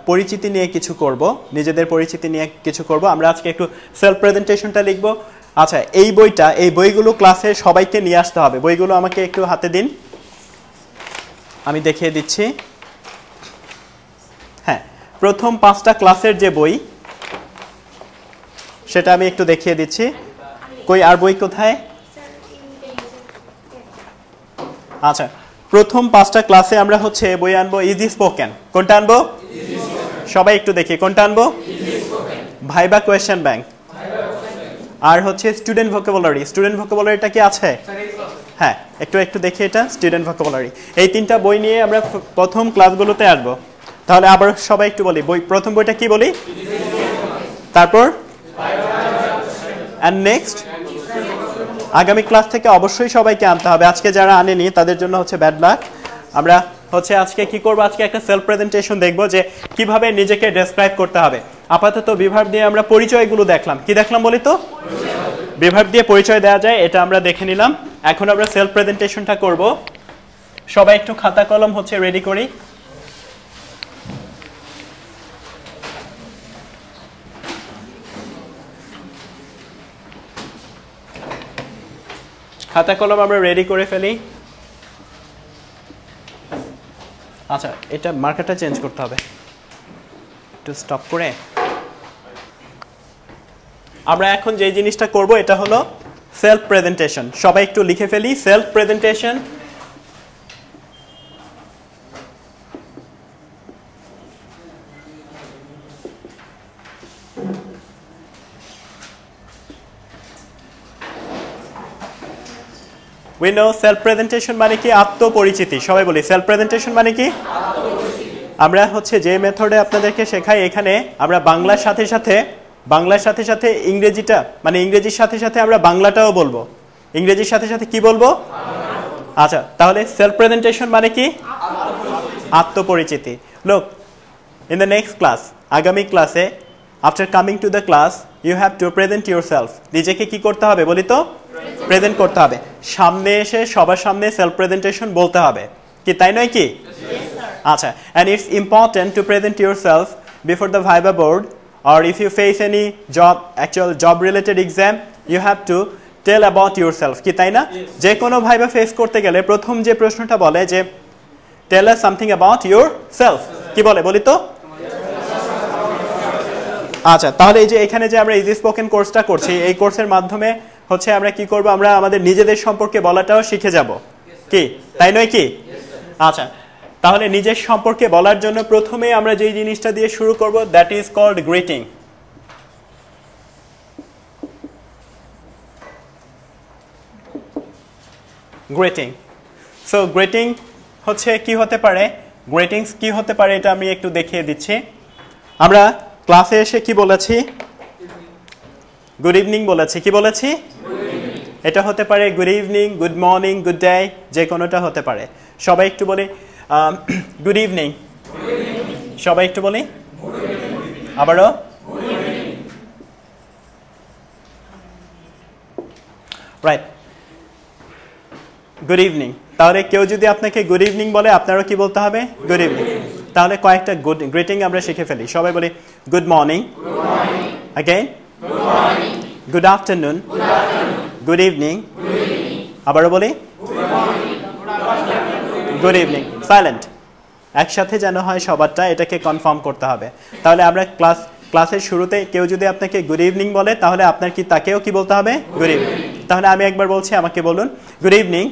পরিচিতি নিয়ে কিছু করব, নিজেদের পরিচিতি নিয়ে কিছু করব। আমরা আজকে একটু সেলফ প্রেজেন্টেশনটা লিখব। আচ্ছা, এই বইটা, এই বইগুলো ক্লাসে সবাইকে নিয়ে আসতে হবে। বইগুলো আমাকে একটু হাতে দিন, আমি দেখিয়ে দিচ্ছি। হ্যাঁ, প্রথম 5টা ক্লাসের যে বই সেটা আমি একটু দেখিয়ে দিচ্ছি। কই আর বই কোথায়? আচ্ছা, প্রথম 5টা ক্লাসে আমরা হচ্ছে বই আনবো ইজি স্পোকেন। কোনটা আনবো? সবাই একটু দেখি, কোনটা আনবো? ভাইবা কোয়েশ্চেন ব্যাংক, আর হচ্ছে স্টুডেন্ট ভোকাবুলারি। স্টুডেন্ট ভোকাবুলারিটা কি আছে? হ্যাঁ, একটু দেখি এটা, স্টুডেন্ট ভোকাবুলারি। এই 3টা বই নিয়ে আমরা প্রথম ক্লাসগুলোতে আসবো। তাহলে আবার সবাই একটু বলি, প্রথম বইটা কি বলি? তারপর অ্যান্ড নেক্সট আগামী ক্লাস থেকে অবশ্যই সবাইকে আনতে হবে। আজকে যারা আনেনি তাদের জন্য হচ্ছে ব্যাড লাক। আমরা হচ্ছে আজকে কি করব? আজকে একটা সেলফ প্রেজেন্টেশন দেখব যে কিভাবে নিজেকে ডেসক্রাইব করতে হবে। আপাতত বিভাগ দিয়ে আমরা পরিচয়গুলো দেখলাম। কি দেখলাম বলি তো? বিভাগ দিয়ে পরিচয় দেওয়া যায়, এটা আমরা দেখে নিলাম। এখন আমরা সেলফ প্রেজেন্টেশনটা করব। সবাই একটু খাতা কলম হচ্ছে রেডি করি। খাতা কলম আমরা রেডি করে ফেলি। আচ্ছা, এটা মার্কারটা চেঞ্জ করতে হবে, একটু স্টপ করে। আমরা এখন যে জিনিসটা করব এটা হলো সেলফ প্রেজেন্টেশন। সবাই একটু লিখে ফেলি, self presentation. We know self presentation মানে কি? আত্মপরিচিতি। সবাই বলি সেলফ প্রেজেন্টেশন মানে কি? আমরা হচ্ছে যে মেথডে আপনাদেরকে শেখাই, এখানে আমরা বাংলার সাথে সাথে ইংরেজিটা, মানে ইংরেজির সাথে সাথে আমরা বাংলাটাও বলবো। ইংরেজির সাথে সাথে কি বলবো? আচ্ছা, তাহলে সেলফ প্রেজেন্টেশন মানে কি? আত্মপরিচিতি। লোক, ইন দ্য নেক্সট ক্লাস, আগামী ক্লাসে, after coming to the class, you have to present your self. নিজেকে কি করতে হবে বলি তো? প্রেজেন্ট করতে হবে। সামনে এসে সবার সামনে সেলফ প্রেজেন্টেশন বলতে হবে, কি তাই নয় কি? আচ্ছা, and it's important to present yourself before the Viva board, or if you face any job related exam, you have to tell about yourself, কি তাই না? যে কোনো ভাইবা ফেস করতে গেলে প্রথম যে প্রশ্নটা বলে যে tell us something about yourself, কি বলি তো? আচ্ছা, তাহলে এই যে এখানে যে আমরা ইজি স্পোকেন কোর্সটা করছি, এই কোর্সের মাধ্যমে হচ্ছে আমরা কি করব? আমরা আমাদের নিজেদের সম্পর্কে বলাটাও শিখে যাব, কি তাই নয় কি? আচ্ছা, তাহলে নিজের সম্পর্কে বলার জন্য প্রথমে আমরা যেই জিনিসটা দিয়ে শুরু করব, that is called greeting. Greeting. So greeting হচ্ছে কি হতে পারে? গ্রিটিংস কি হতে পারে এটা আমি একটু দেখিয়ে দিচ্ছি। আমরা ক্লাসে এসে কি বলেছি? গুড ইভিনিং বলেছি। কি বলেছি? এটা হতে পারে good evening, good morning, good day, যে কোনোটা হতে পারে। সবাই একটু বলি গুড ইভিনিং। সবাই একটু বলি আবারও। Right, good evening. তাহলে কেউ যদি আপনাকে গুড ইভিনিং বলে, আপনারও কি বলতে হবে? Good evening. তাহলে কয়েকটা গুড গ্রিটিং আমরা শিখে ফেলি। সবাই বলি good morning, again good afternoon, good evening, আবারও বলি গুড ইভিনিং। সাইলেন্ট, একসাথে যেন হয় সবারটা, এটাকে কনফার্ম করতে হবে। তাহলে আমরা ক্লাসের শুরুতে কেউ যদি আপনাকে গুড ইভিনিং বলে, তাহলে আপনার কি তাকেও কি বলতে হবে? Good evening. তাহলে আমি একবার বলছি, আমাকে বলুন গুড ইভিনিং।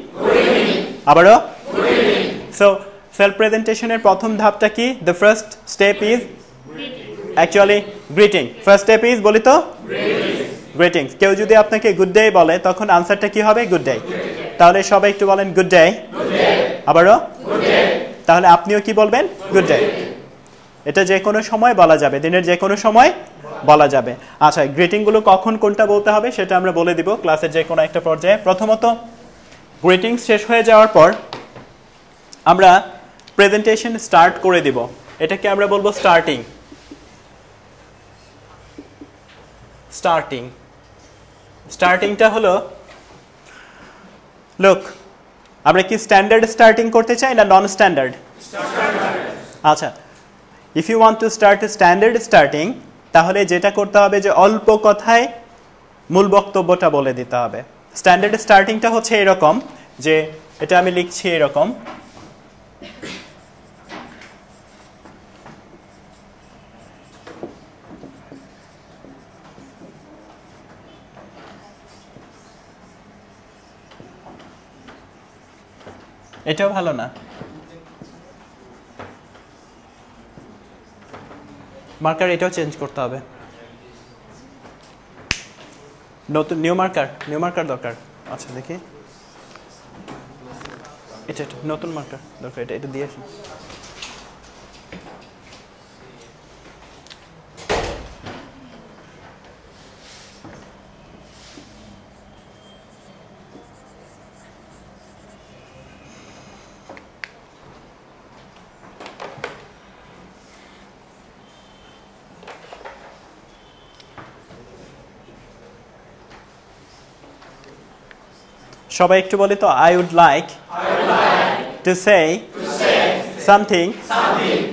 আবারও। সো সেলফ প্রেজেন্টেশনের প্রথম ধাপটা কি? The first step is actually greeting. First step is বলি তো গ্রিটিংস। কেউ যদি আপনাকে গুড ডে বলে, তখন আনসারটা কি হবে? Good day. তাহলে সবাই একটু বলেন গুড ডে। আবারও তাহলে আপনিও কি বলবেন? Good day. এটা যে কোনো সময় বলা যাবে, দিনের যে কোনো সময় বলা যাবে। আচ্ছা, গ্রিটিংগুলো কখন কোনটা বলতে হবে সেটা আমরা বলে দিব ক্লাসের যে কোনো একটা পর্যায়ে। প্রথমত গ্রিটিংস শেষ হয়ে যাওয়ার পর আমরা প্রেজেন্টেশন স্টার্ট করে দিব। এটাকে আমরা বলবো স্টার্টিং। স্টার্টিংটা হলো, লুক, আমরা কি স্ট্যান্ডার্ড স্টার্টিং করতে চাই না নন স্ট্যান্ডার্ড? আচ্ছা, if you want to start standard starting, তাহলে যেটা করতে হবে যে অল্প কথায় মূল বক্তব্যটা বলে দিতে হবে। স্ট্যান্ডার্ড স্টার্টিংটা হচ্ছে এরকম যে, এটা আমি লিখছি এরকম, এটাও ভালো না, মার্কার এটাও চেঞ্জ করতে হবে, নতুন নিউ মার্কার দরকার। আচ্ছা দেখি, এটা নতুন মার্কার দরকার, এটা দিয়ে আসুন। সবাই একটু বলি তো, I would like to say something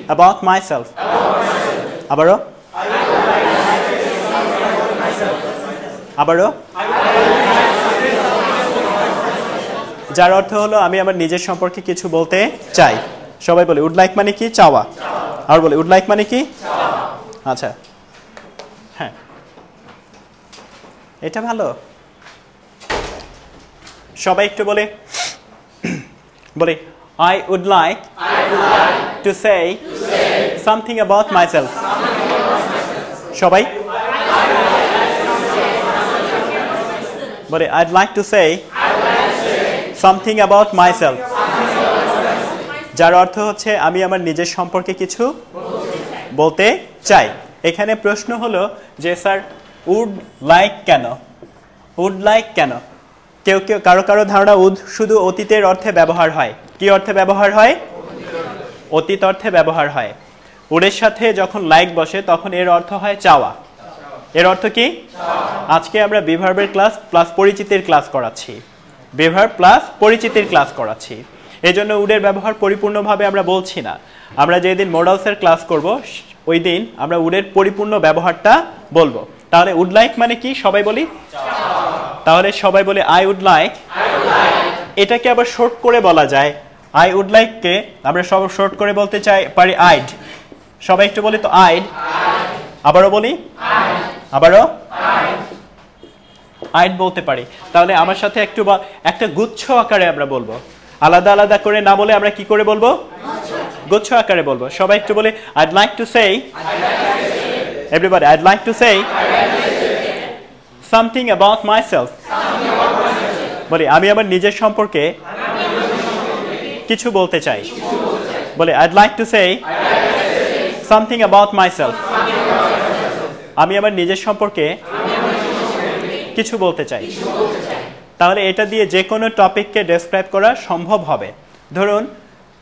about myself. আবারও যার অর্থ হলো আমি আমার নিজের সম্পর্কে কিছু বলতে চাই। সবাই বলে উড লাইক মানে কি? চাওয়া। আর বলে উড লাইক মানে কি? আচ্ছা, হ্যাঁ, এটা ভালো। সবাই একটু বলে I would like to say something about myself. সবাই বলে I'd like to say something about myself, যার অর্থ হচ্ছে আমি আমার নিজের সম্পর্কে কিছু বলতে চাই। এখানে প্রশ্ন হলো যে স্যার উড লাইক কেন? কেউ কারো ধারণা উড শুধু অতীতের অর্থে ব্যবহার হয়। কি অর্থে ব্যবহার হয়? অতীত অর্থে ব্যবহার হয়। উডের সাথে যখন লাইক বসে তখন এর অর্থ হয় চাওয়া। এর অর্থ কি? আজকে আমরা বিভার্বের ক্লাস প্লাস পরিচিতির ক্লাস করাচ্ছি, বিভার্ব প্লাস পরিচিতির ক্লাস করাচ্ছি। এই জন্য উডের ব্যবহার পরিপূর্ণভাবে আমরা বলছি না। আমরা যেদিন মডালসের ক্লাস করব ওই দিন আমরা উডের পরিপূর্ণ ব্যবহারটা বলবো। তাহলে উড লাইক মানে কি? সবাই বলি, তাহলে সবাই বলে আই উড লাইক। এটাকে আবার শর্ট করে বলা যায়। আই উড লাইককে আমরা সব শর্ট করে বলতে চাই পারি আইড। সবাই একটু বলি তো আইড। আবারও বলি, আবারও আইড বলতে পারি। তাহলে আমার সাথে একটু একটা গুচ্ছ আকারে আমরা বলবো, আলাদা আলাদা করে না বলে আমরা কি করে বলবো? গুচ্ছ আকারে বলবো। সবাই একটু বলে I'd like to say, everybody, I'd like to say something about myself. বলি আমি আমার নিজের সম্পর্কে কিছু বলতে চাই। বলে I'd like to say something about myself. আমি আমার নিজের সম্পর্কে কিছু বলতে চাই। তাহলে এটা দিয়ে যে কোনো টপিককে ডেসক্রাইব করা সম্ভব হবে। ধরুন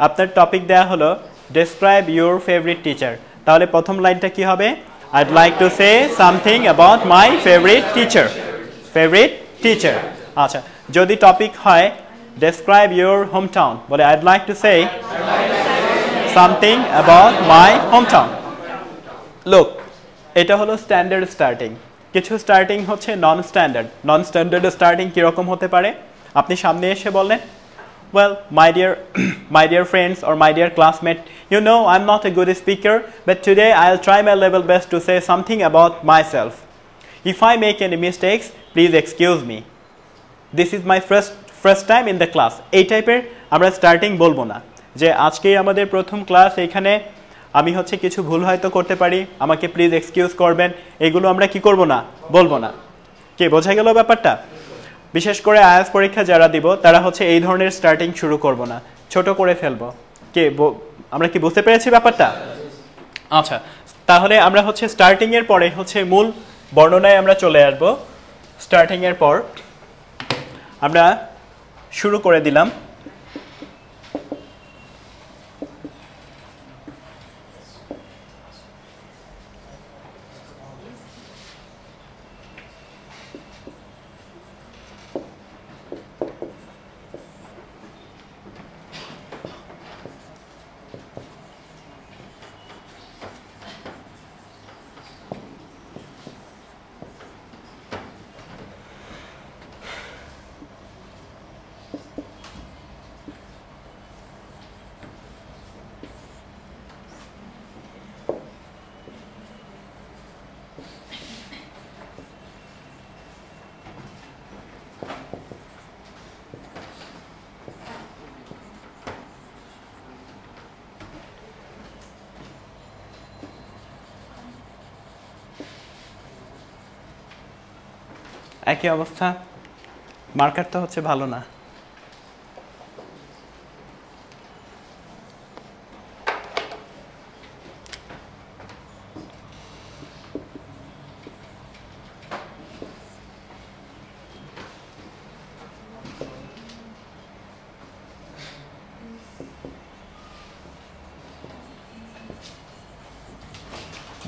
আপনার টপিক দেয়া হলো ডেসক্রাইব ইউর ফেভারিট টিচার, তাহলে প্রথম লাইনটা কি হবে? I'd like to say something about my favorite teacher. Favorite teacher. আচ্ছা, যদি টপিক হয় ডেসক্রাইব ইউর হোমটাউন, বলে I'd like to say something about my hometown. Look, এটা হলো স্ট্যান্ডার্ড স্টার্টিং। কিছু স্টার্টিং হচ্ছে নন স্ট্যান্ডার্ড স্টার্টিং কিরকম হতে পারে? আপনি সামনে এসে বললেন, well, my dear friends or my dear classmate, you know I'm not a good speaker, but today I'll try my level best to say something about myself. If I make any mistakes, please excuse me. This is my first time in the class. এই টাইপের আমরা স্টার্টিং বলবো না যে আজকেই আমাদের প্রথম ক্লাস, এখানে আমি হচ্ছে কিছু ভুল হয়তো করতে পারি, আমাকে প্লিজ এক্সকিউজ করবেন। এগুলো আমরা কি করব না, বলবো না। কে বোঝা গেল ব্যাপারটা? বিশেষ করে আইএলটিএস পরীক্ষা যারা দিব তারা হচ্ছে এই ধরনের স্টার্টিং শুরু করব না, ছোট করে ফেলবো। আমরা কি বুঝতে পেরেছি ব্যাপারটা? আচ্ছা, তাহলে আমরা হচ্ছে স্টার্টিং এর পরে হচ্ছে মূল বর্ণনায় আমরা চলে আসব। স্টার্টিং এর পর আমরা শুরু করে দিলাম। একই অবস্থা, মার্কার তো হচ্ছে ভালো না।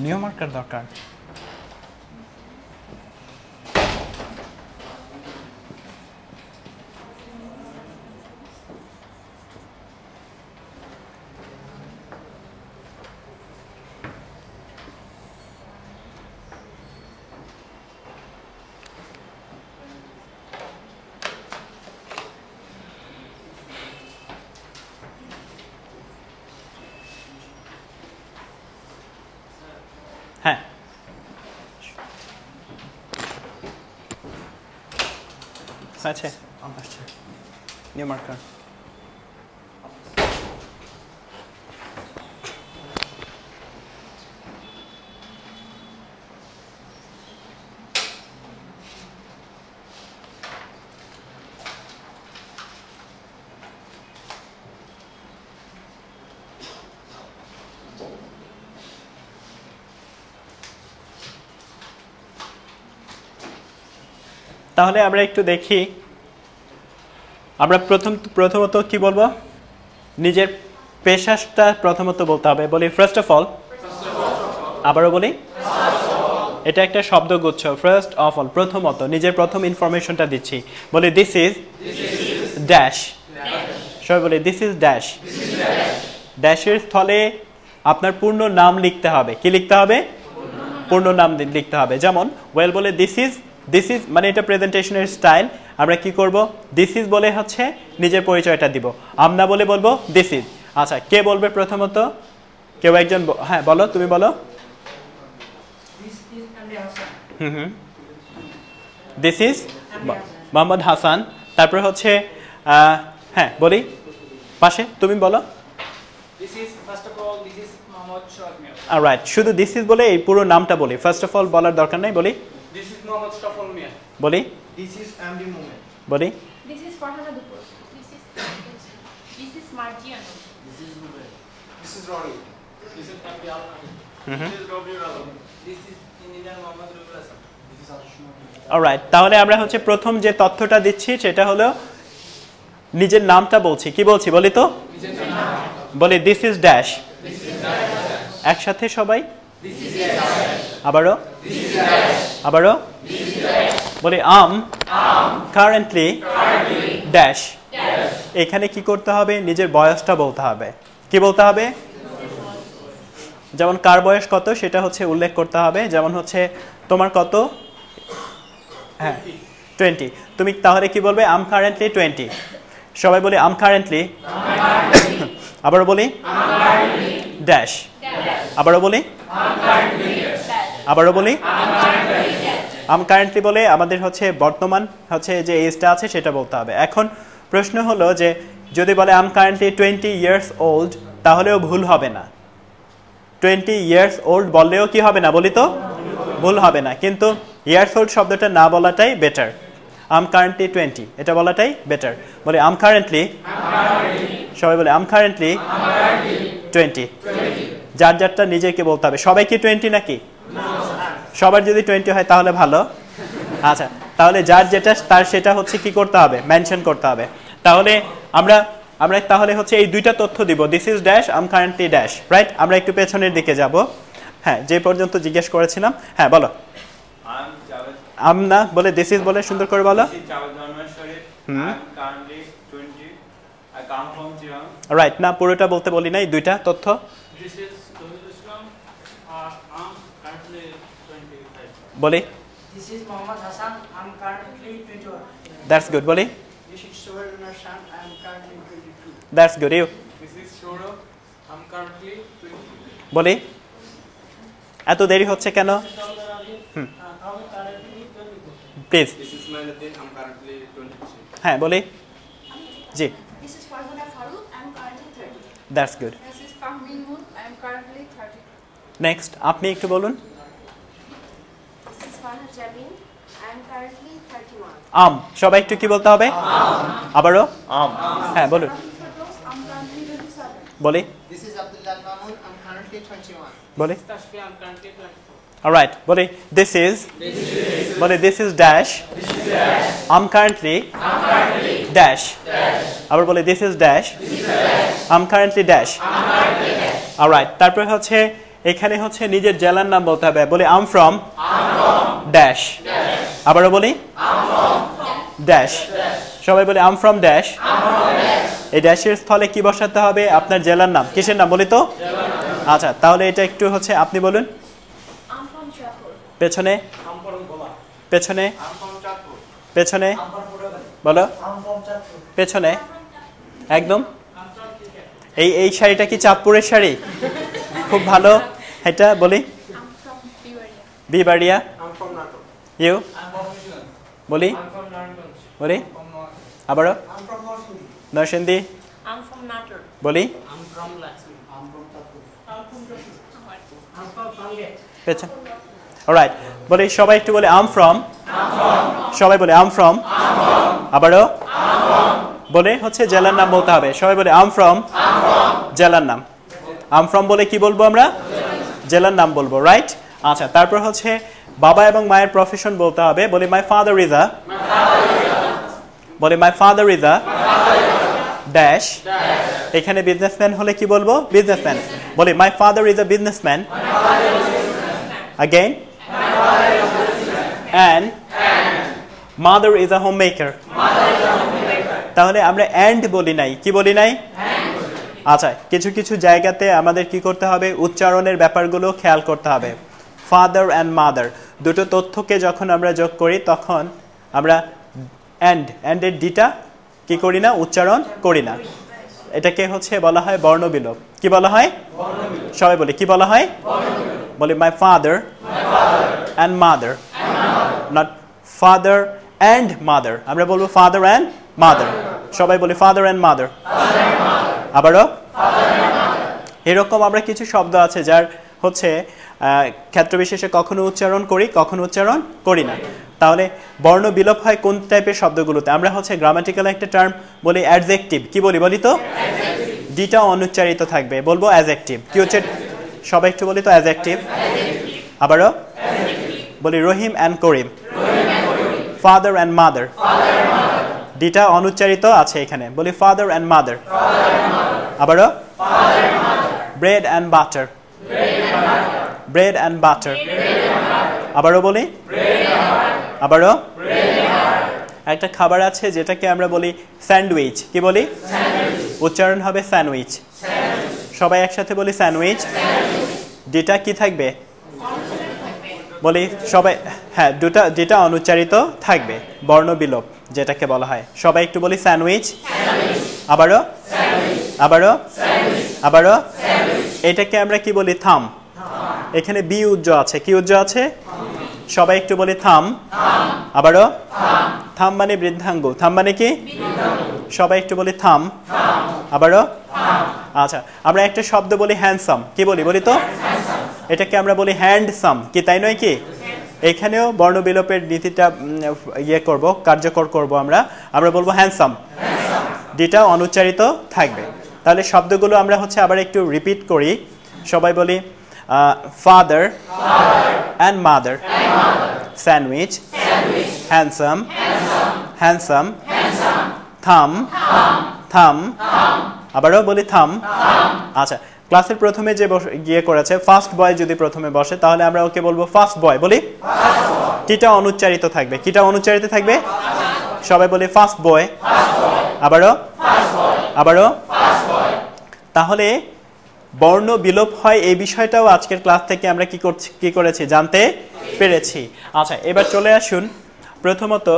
নিউ মার্কার দরকার। হ্যাঁ, আছে নিউ মার্কার। তাহলে আমরা একটু দেখি, আমরা প্রথমত কি বলবো, নিজের পেশাটা প্রথমত বলতে হবে। বলি ফার্স্ট অফ অল, আবারও বলি, এটা একটা শব্দগুচ্ছ। ফার্স্ট অফ অল, প্রথমত, নিজের প্রথম ইনফরমেশনটা দিচ্ছি। বলি দিস ইজ ড্যাশ। সবাই বলি দিস ইজ ড্যাশ। ড্যাশের স্থলে আপনার পূর্ণ নাম লিখতে হবে। কি লিখতে হবে? পূর্ণ নাম লিখতে হবে। যেমন ওয়েল বলে দিস ইজ মানে এটা প্রেজেন্টেশনের স্টাইল। আমরা কি করব? দিস ইজ বলে হচ্ছে নিজের পরিচয়টা দিব। আমরা বলে বলবো দিস ইজ। আচ্ছা, কে বলবে প্রথমত? কেউ একজন, হ্যাঁ বলো, তুমি বলো। This is Mohammad Hasan. তারপর হচ্ছে হ্যাঁ বলি, পাশে তুমি বলো। This is first of all, this is Mohammad Shoaib Mir. Alright, শুধু দিস ইজ বলে এই পুরো নামটা বলি। ফার্স্ট অফ অল বলার দরকার নাই। বলি This is Mohammad Shafal Mir. বলি This is MD Moment. বলি This is Farhana Dupur. This is Margiano. This is Rory. This is MD Al-Nani. Hmm. This is Rabiul Alam. This is Engineer Mohammad Rabiul Hasan. This is Arshman. Alright, তাহলে আমরা হচ্ছে প্রথম যে তথ্যটা দিচ্ছি সেটা হলো নিজের নামটা বলছি। কি বলছি বলি তো? বলি দিস ইজ ড্যাশ। একসাথে সবাই আবারও আবারও বলি কারেন্টলি ড্যাশ। এখানে কি করতে হবে? নিজের বয়সটা বলতে হবে। কি বলতে হবে? যেমন কার বয়স কত সেটা হচ্ছে উল্লেখ করতে হবে। যেমন হচ্ছে তোমার কত? হ্যাঁ 20। তুমি তাহলে কি বলবে? আম কারেন্টলি 20। সবাই বলি আম কারেন্টলি। আবারও বলি ড্যাশ। আবারও বলি আবারও বলি আম কারেন্টলি বলে আমাদের হচ্ছে বর্তমান হচ্ছে যে এজটা আছে সেটা বলতে হবে। এখন প্রশ্ন হলো যে যদি বলে আম কারেন্টলি 20 years old, তাহলেও ভুল হবে না। 20 years old বললেও কি হবে না বলি তো? ভুল হবে না। কিন্তু ইয়ার্স ওল্ড শব্দটা না বলাটাই বেটার। আম কারেন্টলি 20, এটা বলাটাই বেটার। বলি আম কারেন্টলি, সবাই বলে আম কারেন্টলি 20। যার যারটা নিজেকে বলতে হবে। সবাই কি 20 নাকি? সবার যদি 20 হয় তাহলে ভালো। আচ্ছা, তাহলে যার যেটা তার সেটা হচ্ছে কি করতে হবে, মেনশন করতে হবে। তাহলে আমরা তাহলে হচ্ছে এই দুইটা তথ্য দিব, this is dash, I'm currently dash, right? আমরা একটু পেছনের দিকে যাব। হ্যাঁ, যে পর্যন্ত জিজ্ঞেস করেছিলাম। হ্যাঁ বলো। আম না বলে দিস ইজ বলে সুন্দর করে বলো। রাইট না, পুরোটা বলতে বলি নাই, দুইটা তথ্য। This is Dawud Islam. I'm currently 25. বলি This is Mohammad Hassan. I'm currently 21. That's good. বলি This is Sohail Nashan. I am currently 22. That's good. You This is Shoro. I'm currently 20. বলি এত দেরি হচ্ছে কেন? Please. This is Manuddin. I'm currently 23. হ্যাঁ বলি জি, This is Farzana Farooq. I'm currently 30. That's good. This is Fahmin Moon. I am currently 30. Next আপনি একটু বলুন। This is Farha Jamin. I am currently 31. আম, সবাই একটু কি বলতে হবে? আবারও আম। হ্যাঁ বলুন। Rahul Firdaus. I'm currently 27. বলি This is Abdullah Mahmood. I'm currently 21. বলি Tashfi. I'm currently 24. অলরাইট। বলি দিস ইজ, বলি this is dash, I'm currently dash. আবার বলি this is dash, I'm currently dash. Alright, তারপরে হচ্ছে এখানে হচ্ছে নিজের জেলার নাম বলতে হবে। বলি আম ফ্রম ড্যাশ। আবারও বলি ড্যাশ। সবাই বলি আম ফ্রম ড্যাশ। এই ড্যাশের স্থলে কি বসাতে হবে? আপনার জেলার নাম। কিসের নাম বলি তো? আচ্ছা, তাহলে এটা একটু হচ্ছে আপনি বলুন। I'm from Jaipur. পেছনে, পেছনে, পেছনে বলো, পেছনে একদম। এই শাড়িটা কি চাঁদপুরের শাড়ি? খুব ভালো। এটা বলি I'm from Biwaria. বিবাড়িয়া। I'm from Natok. You I'm from Michigan. বলি I'm from Naranganj. বলি From North. আবারও I'm from Northwood. Narsingdi I'm from Natur. বলি I'm from Lakshmi. I'm from Tapur. I'm from Panget. পেছনে। অলরাইট, বলি সবাই একটু বলে আম ফ্রম। সবাই বলে আম ফ্রম। আবারও বলে হচ্ছে জেলার নাম বলতে হবে। সবাই বলে আম ফ্রম, জেলার নাম। আম ফ্রম বলে কি বলবো আমরা? জেলার নাম বলবো, রাইট? আচ্ছা, তারপর হচ্ছে বাবা এবং মায়ের প্রফেশন বলতে হবে। বলি মাই ফাদার ইজ আ, বলি my father is a dash. এখানে বিজনেসম্যান হলে কি বলবো? বিজনেসম্যান। বলি my father is a businessman. Again, and mother is a homemaker. তাহলে আমরা and বলি নাই, কি বলি নাই? আচ্ছা, কিছু কিছু জায়গাতে আমাদের কি করতে হবে? উচ্চারণের ব্যাপারগুলো খেয়াল করতে হবে। ফাদার অ্যান্ড মাদার দুটো তথ্যকে যখন আমরা যোগ করি তখন আমরা and এর ডিটা কি করি না? উচ্চারণ করি না। এটাকে হচ্ছে বলা হয় বর্ণবিলোপ। কি বলা হয়? সবাই বলি কি বলা হয়? বলি my father and mother, not father and mother. আমরা বলবো ফাদার অ্যান্ড মাদার। সবাই বলি ফাদার অ্যান্ড মাদার। আবারও এরকম আমরা কিছু শব্দ আছে যার হচ্ছে ক্ষেত্র বিশেষে কখনো উচ্চারণ করি, কখনো উচ্চারণ করি না। তাহলে বর্ণ বিলোপ হয় কোন টাইপের শব্দগুলোতে? আমরা হচ্ছে গ্রামাটিক্যাল একটা টার্ম বলি অ্যাডজেক্টিভ। কি বলি বলি তো? ডিটা অনুচ্চারিত থাকবে, বলবো অ্যাডজেক্টিভ। কি হচ্ছে? সবাই একটু বলি তো অ্যাডজেক্টিভ। আবারও বলি Rahim and Karim, father and mother. ডিটা অনুচ্চারিত আছে এখানে, বলি ফাদার অ্যান্ড মাদার। আবারও bread and butter, bread and butter. আবারও বলি, আবারও একটা খাবার আছে যেটাকে আমরা বলি স্যান্ডউইচ। কি বলি? উচ্চারণ হবে স্যান্ডউইচ। সবাই একসাথে বলি স্যান্ডউইচ। ডিটা কি থাকবে? বলি সবাই, হ্যাঁ ডিটা অনুচ্চারিত থাকবে, বর্ণবিলোপ যেটাকে বলা হয়। সবাই একটু বলি স্যান্ডউইচ। আবারও, আবারও, আবারও। এটাকে আমরা কি বলি? থাম। এখানে বি উজ্জ আছে। কি উজ্জ আছে? সবাই একটু বলি থাম। আবারও থাম মানে বৃদ্ধাঙ্গুল। থাম মানে কি? সবাই একটু বলি থাম। আবারও আচ্ছা, আমরা একটা শব্দ বলি হ্যান্ডসাম। কি বলি বলি তো? এটাকে আমরা বলি হ্যান্ডসাম। কি তাই নয় কি? এখানেও বর্ণবিলোপের নীতিটা ইয়ে করব, কার্যকর করব আমরা বলবো হ্যান্ডসাম, ডিটা অনুচ্চারিত থাকবে। তাহলে শব্দগুলো আমরা হচ্ছে আবার একটু রিপিট করি, সবাই বলি father and mother, sandwich, handsome, handsome, থাম, থাম, আবারও বলি থাম। আচ্ছা, ক্লাসের প্রথমে যে গিয়ে করেছে ফার্স্ট বয় যদি প্রথমে বসে তাহলে আমরা ওকে বলবো ফার্স্ট বয়, বলি কিটা অনুচ্চারিত থাকবে, কিটা অনুচ্চারিত থাকবে, সবাই বলি ফার্স্ট বয়, আবারও আবারও। তাহলে বর্ণ বিলোপ হয় এই বিষয়টাও আজকের ক্লাস থেকে আমরা কি করেছি জানতে পেরেছি। আচ্ছা, এবার চলে আসুন, প্রথমত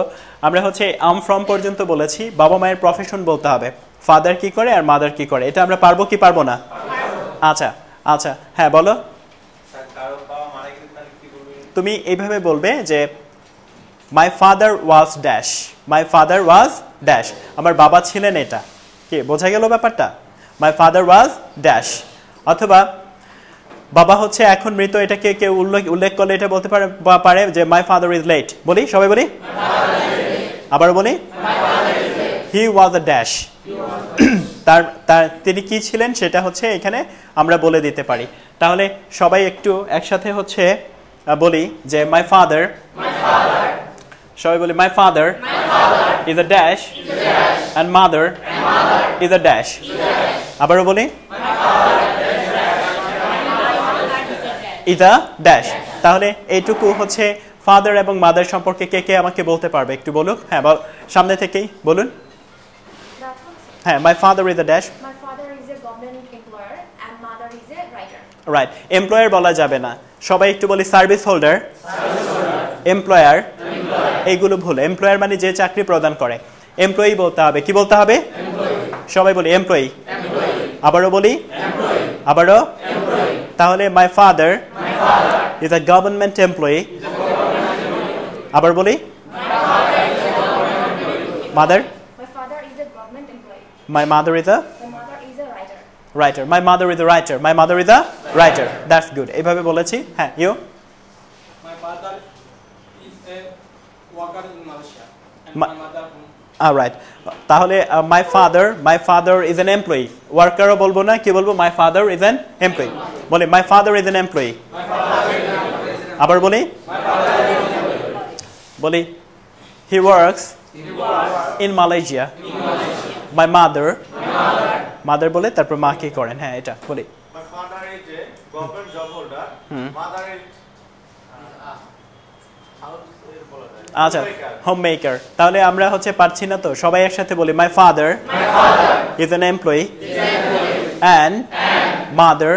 আমরা হচ্ছে আম ফ্রম পর্যন্ত বলেছি, বাবা মায়ের প্রফেশন বলতে হবে, ফাদার কি করে আর মাদার কি করে, এটা আমরা পারবো কি পারবো না? আচ্ছা আচ্ছা, হ্যাঁ বলো। তুমি এইভাবে বলবে যে my father was dash, my father was dash, আমার বাবা ছিলেন এটা, কি বোঝা গেল ব্যাপারটা? My father was dash. অথবা বাবা হচ্ছে এখন মৃত, এটাকে কেউ উল্লেখ করলে এটা বলতে পারে যে মাই ফাদার ইজ লেট, বলি সবাই বলি, আবার বলি হি ওয়াজ আ ড্যাশ, তিনি কি ছিলেন সেটা হচ্ছে এখানে আমরা বলে দিতে পারি। তাহলে সবাই একটু একসাথে হচ্ছে বলি যে মাই ফাদার, সবাই বলি my father is a dash and mother is a dash, আবারও বলি ইজ আ ড্যাশ। তাহলে এইটুকু হচ্ছে ফাদার এবং মাদার সম্পর্কে কে কে আমাকে বলতে পারবে একটু বলুক? হ্যাঁ, সামনে থেকেই বলুন। হ্যাঁ, my father is a dash. My father is a government employer and mother is a writer. Right. Employer বলা যাবে না, সবাই একটু বলি সার্ভিস হোল্ডার, এমপ্লয়ার, এইগুলো ভুল। এমপ্লয়ার মানে যে চাকরি প্রদান করে, এমপ্লয়ি বলতে হবে। কি বলতে হবে? সবাই বলি এমপ্লয়ি, আবারও বলি আবারও। তাহলে my father is a government employee, আবার বলি mother, my mother is a writer, my mother is a writer, my mother is a writer. That's good. এইভাবে বলেছি। হ্যাঁ, you? My father is a worker in Malaysia and my mother all right. তাহলে my father is an employee. ওয়ার্কারও বলবো না, কি বলবো? my father is an employee. বলি my father is an employee. আবার বলি বলি he works in Malaysia. My mother বলে তারপর মা কি করেন? হ্যাঁ, এটা বলি My father is a government job holder. Mother is আচ্ছা, homemaker. তাহলে আমরা হচ্ছে পারছি না তো, সবাই একসাথে বলি my father is an employee and mother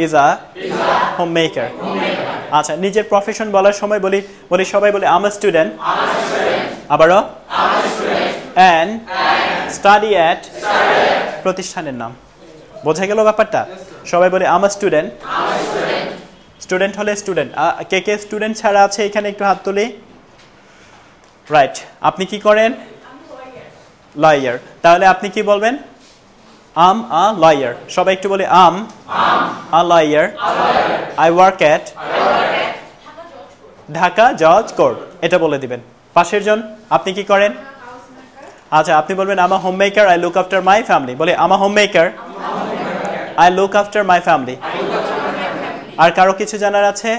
is a homemaker. আচ্ছা, নিজের প্রফেশন বলার সময় বলি সবাই বলি I'm a student, আবারও and study at প্রতিষ্ঠানের নাম। বোঝা গেল ব্যাপারটা? সবাই বলি I'm a student, স্টুডেন্ট হলে স্টুডেন্ট। কে কে স্টুডেন্ট ছাড়া আছে এখানে একটু হাত তুলি। রাইট, আপনি কি করেন? লয়ার। তাহলে আপনি কি বলবেন? I'm a lawyer. সবাই একটু বলি I'm a lawyer, I work at Dhaka জজ কোর্ট, এটা বলে দিবেন। পাশের জন আপনি কি করেন? আচ্ছা, আপনি বলবেন I'm a homemaker, I look after my family. বলে I'm a homemaker, I look after my family. আর কারো কিছু জানার আছে?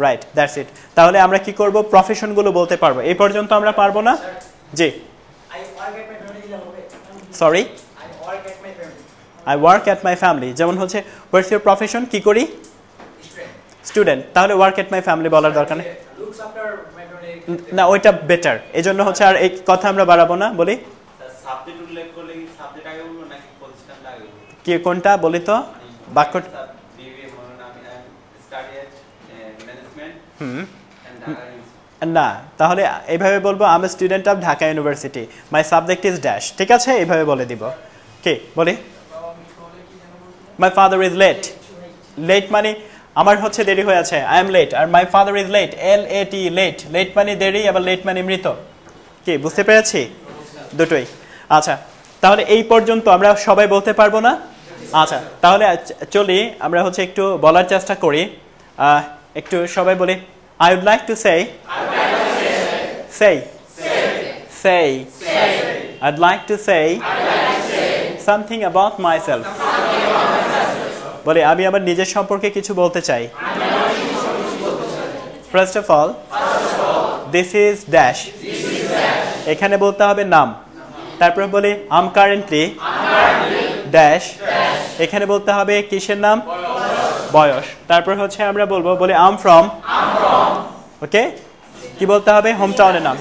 Right, that's it. তাহলে আমরা কি করব? প্রফেশনগুলো বলতে পারবো। এই পর্যন্ত আমরা পারবো না? জি, sorry, I work at my family. যেমন হচ্ছে হোয়াটস ইউর প্রফেশন, কি করি? স্টুডেন্ট। তাহলে ওয়ার্ক এট মাই ফ্যামিলি বলার দরকার নেই, না ওইটা বেটার। এই জন্য হচ্ছে আর এই কথা আমরা বাড়াবো না। বলি সাবজেক্ট উল্লেখ করলে কি সাবজেক্ট আগে বলবো নাকি প্রতিষ্ঠানটা আগে বলবো? কি কোনটা বলি তো? বাক্য না, তাহলে এইভাবে বলবো I am a student of Dhaka university, my subject is dash. ঠিক আছে, এইভাবে বলে দিব। কি বলি? My father is late. Late মানে আমার হচ্ছে দেরি হয়ে আছে, আই এম লেট। আর my father is late, LAT, late. Late মানে দেরি, আবার লেট মানে মৃত। কি বুঝতে পেরেছি? দুটোই। আচ্ছা, তাহলে এই পর্যন্ত আমরা সবাই বলতে পারবো না? আচ্ছা, তাহলে চলি আমরা হচ্ছে একটু বলার চেষ্টা করি। একটু সবাই বলি I would like to say. Say. I'd like to say something about myself. বলে আমি আমার নিজের সম্পর্কে কিছু বলতে চাই। First of all, this is dash. এখানে বলতে হবে নাম। তারপর বলি I'm currently dash. এখানে বলতে হবে কিসের নাম? বয়স। তারপর হচ্ছে আমরা বলবো বলি I'm from. ওকে? কি বলতে হবে? হোম টাউনের নাম।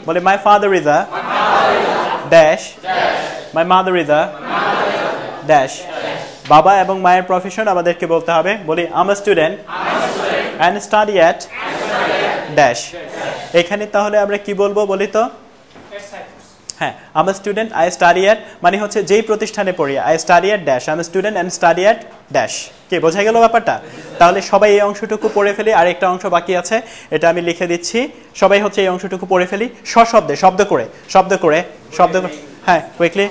বলি my father is a dash. My mother is a dash. বাবা এবং মায়ের প্রফেশন আমাদেরকে বলতে হবে। বলি I'm a student and study at dash. এখানে তাহলে আমরা কি বলবো বলি তো? হ্যাঁ, I'm a student, I study at মানে হচ্ছে যেই প্রতিষ্ঠানে পড়ি I study at dash. I'm a student and study at dash. কি বোঝা গেল ব্যাপারটা? তাহলে সবাই এই অংশটুকু পড়ে ফেলি। আর একটা অংশ বাকি আছে, এটা আমি লিখে দিচ্ছি। সবাই হচ্ছে এই অংশটুকু পড়ে ফেলি সশব্দে, শব্দ করে। হ্যাঁ, কুইকলি।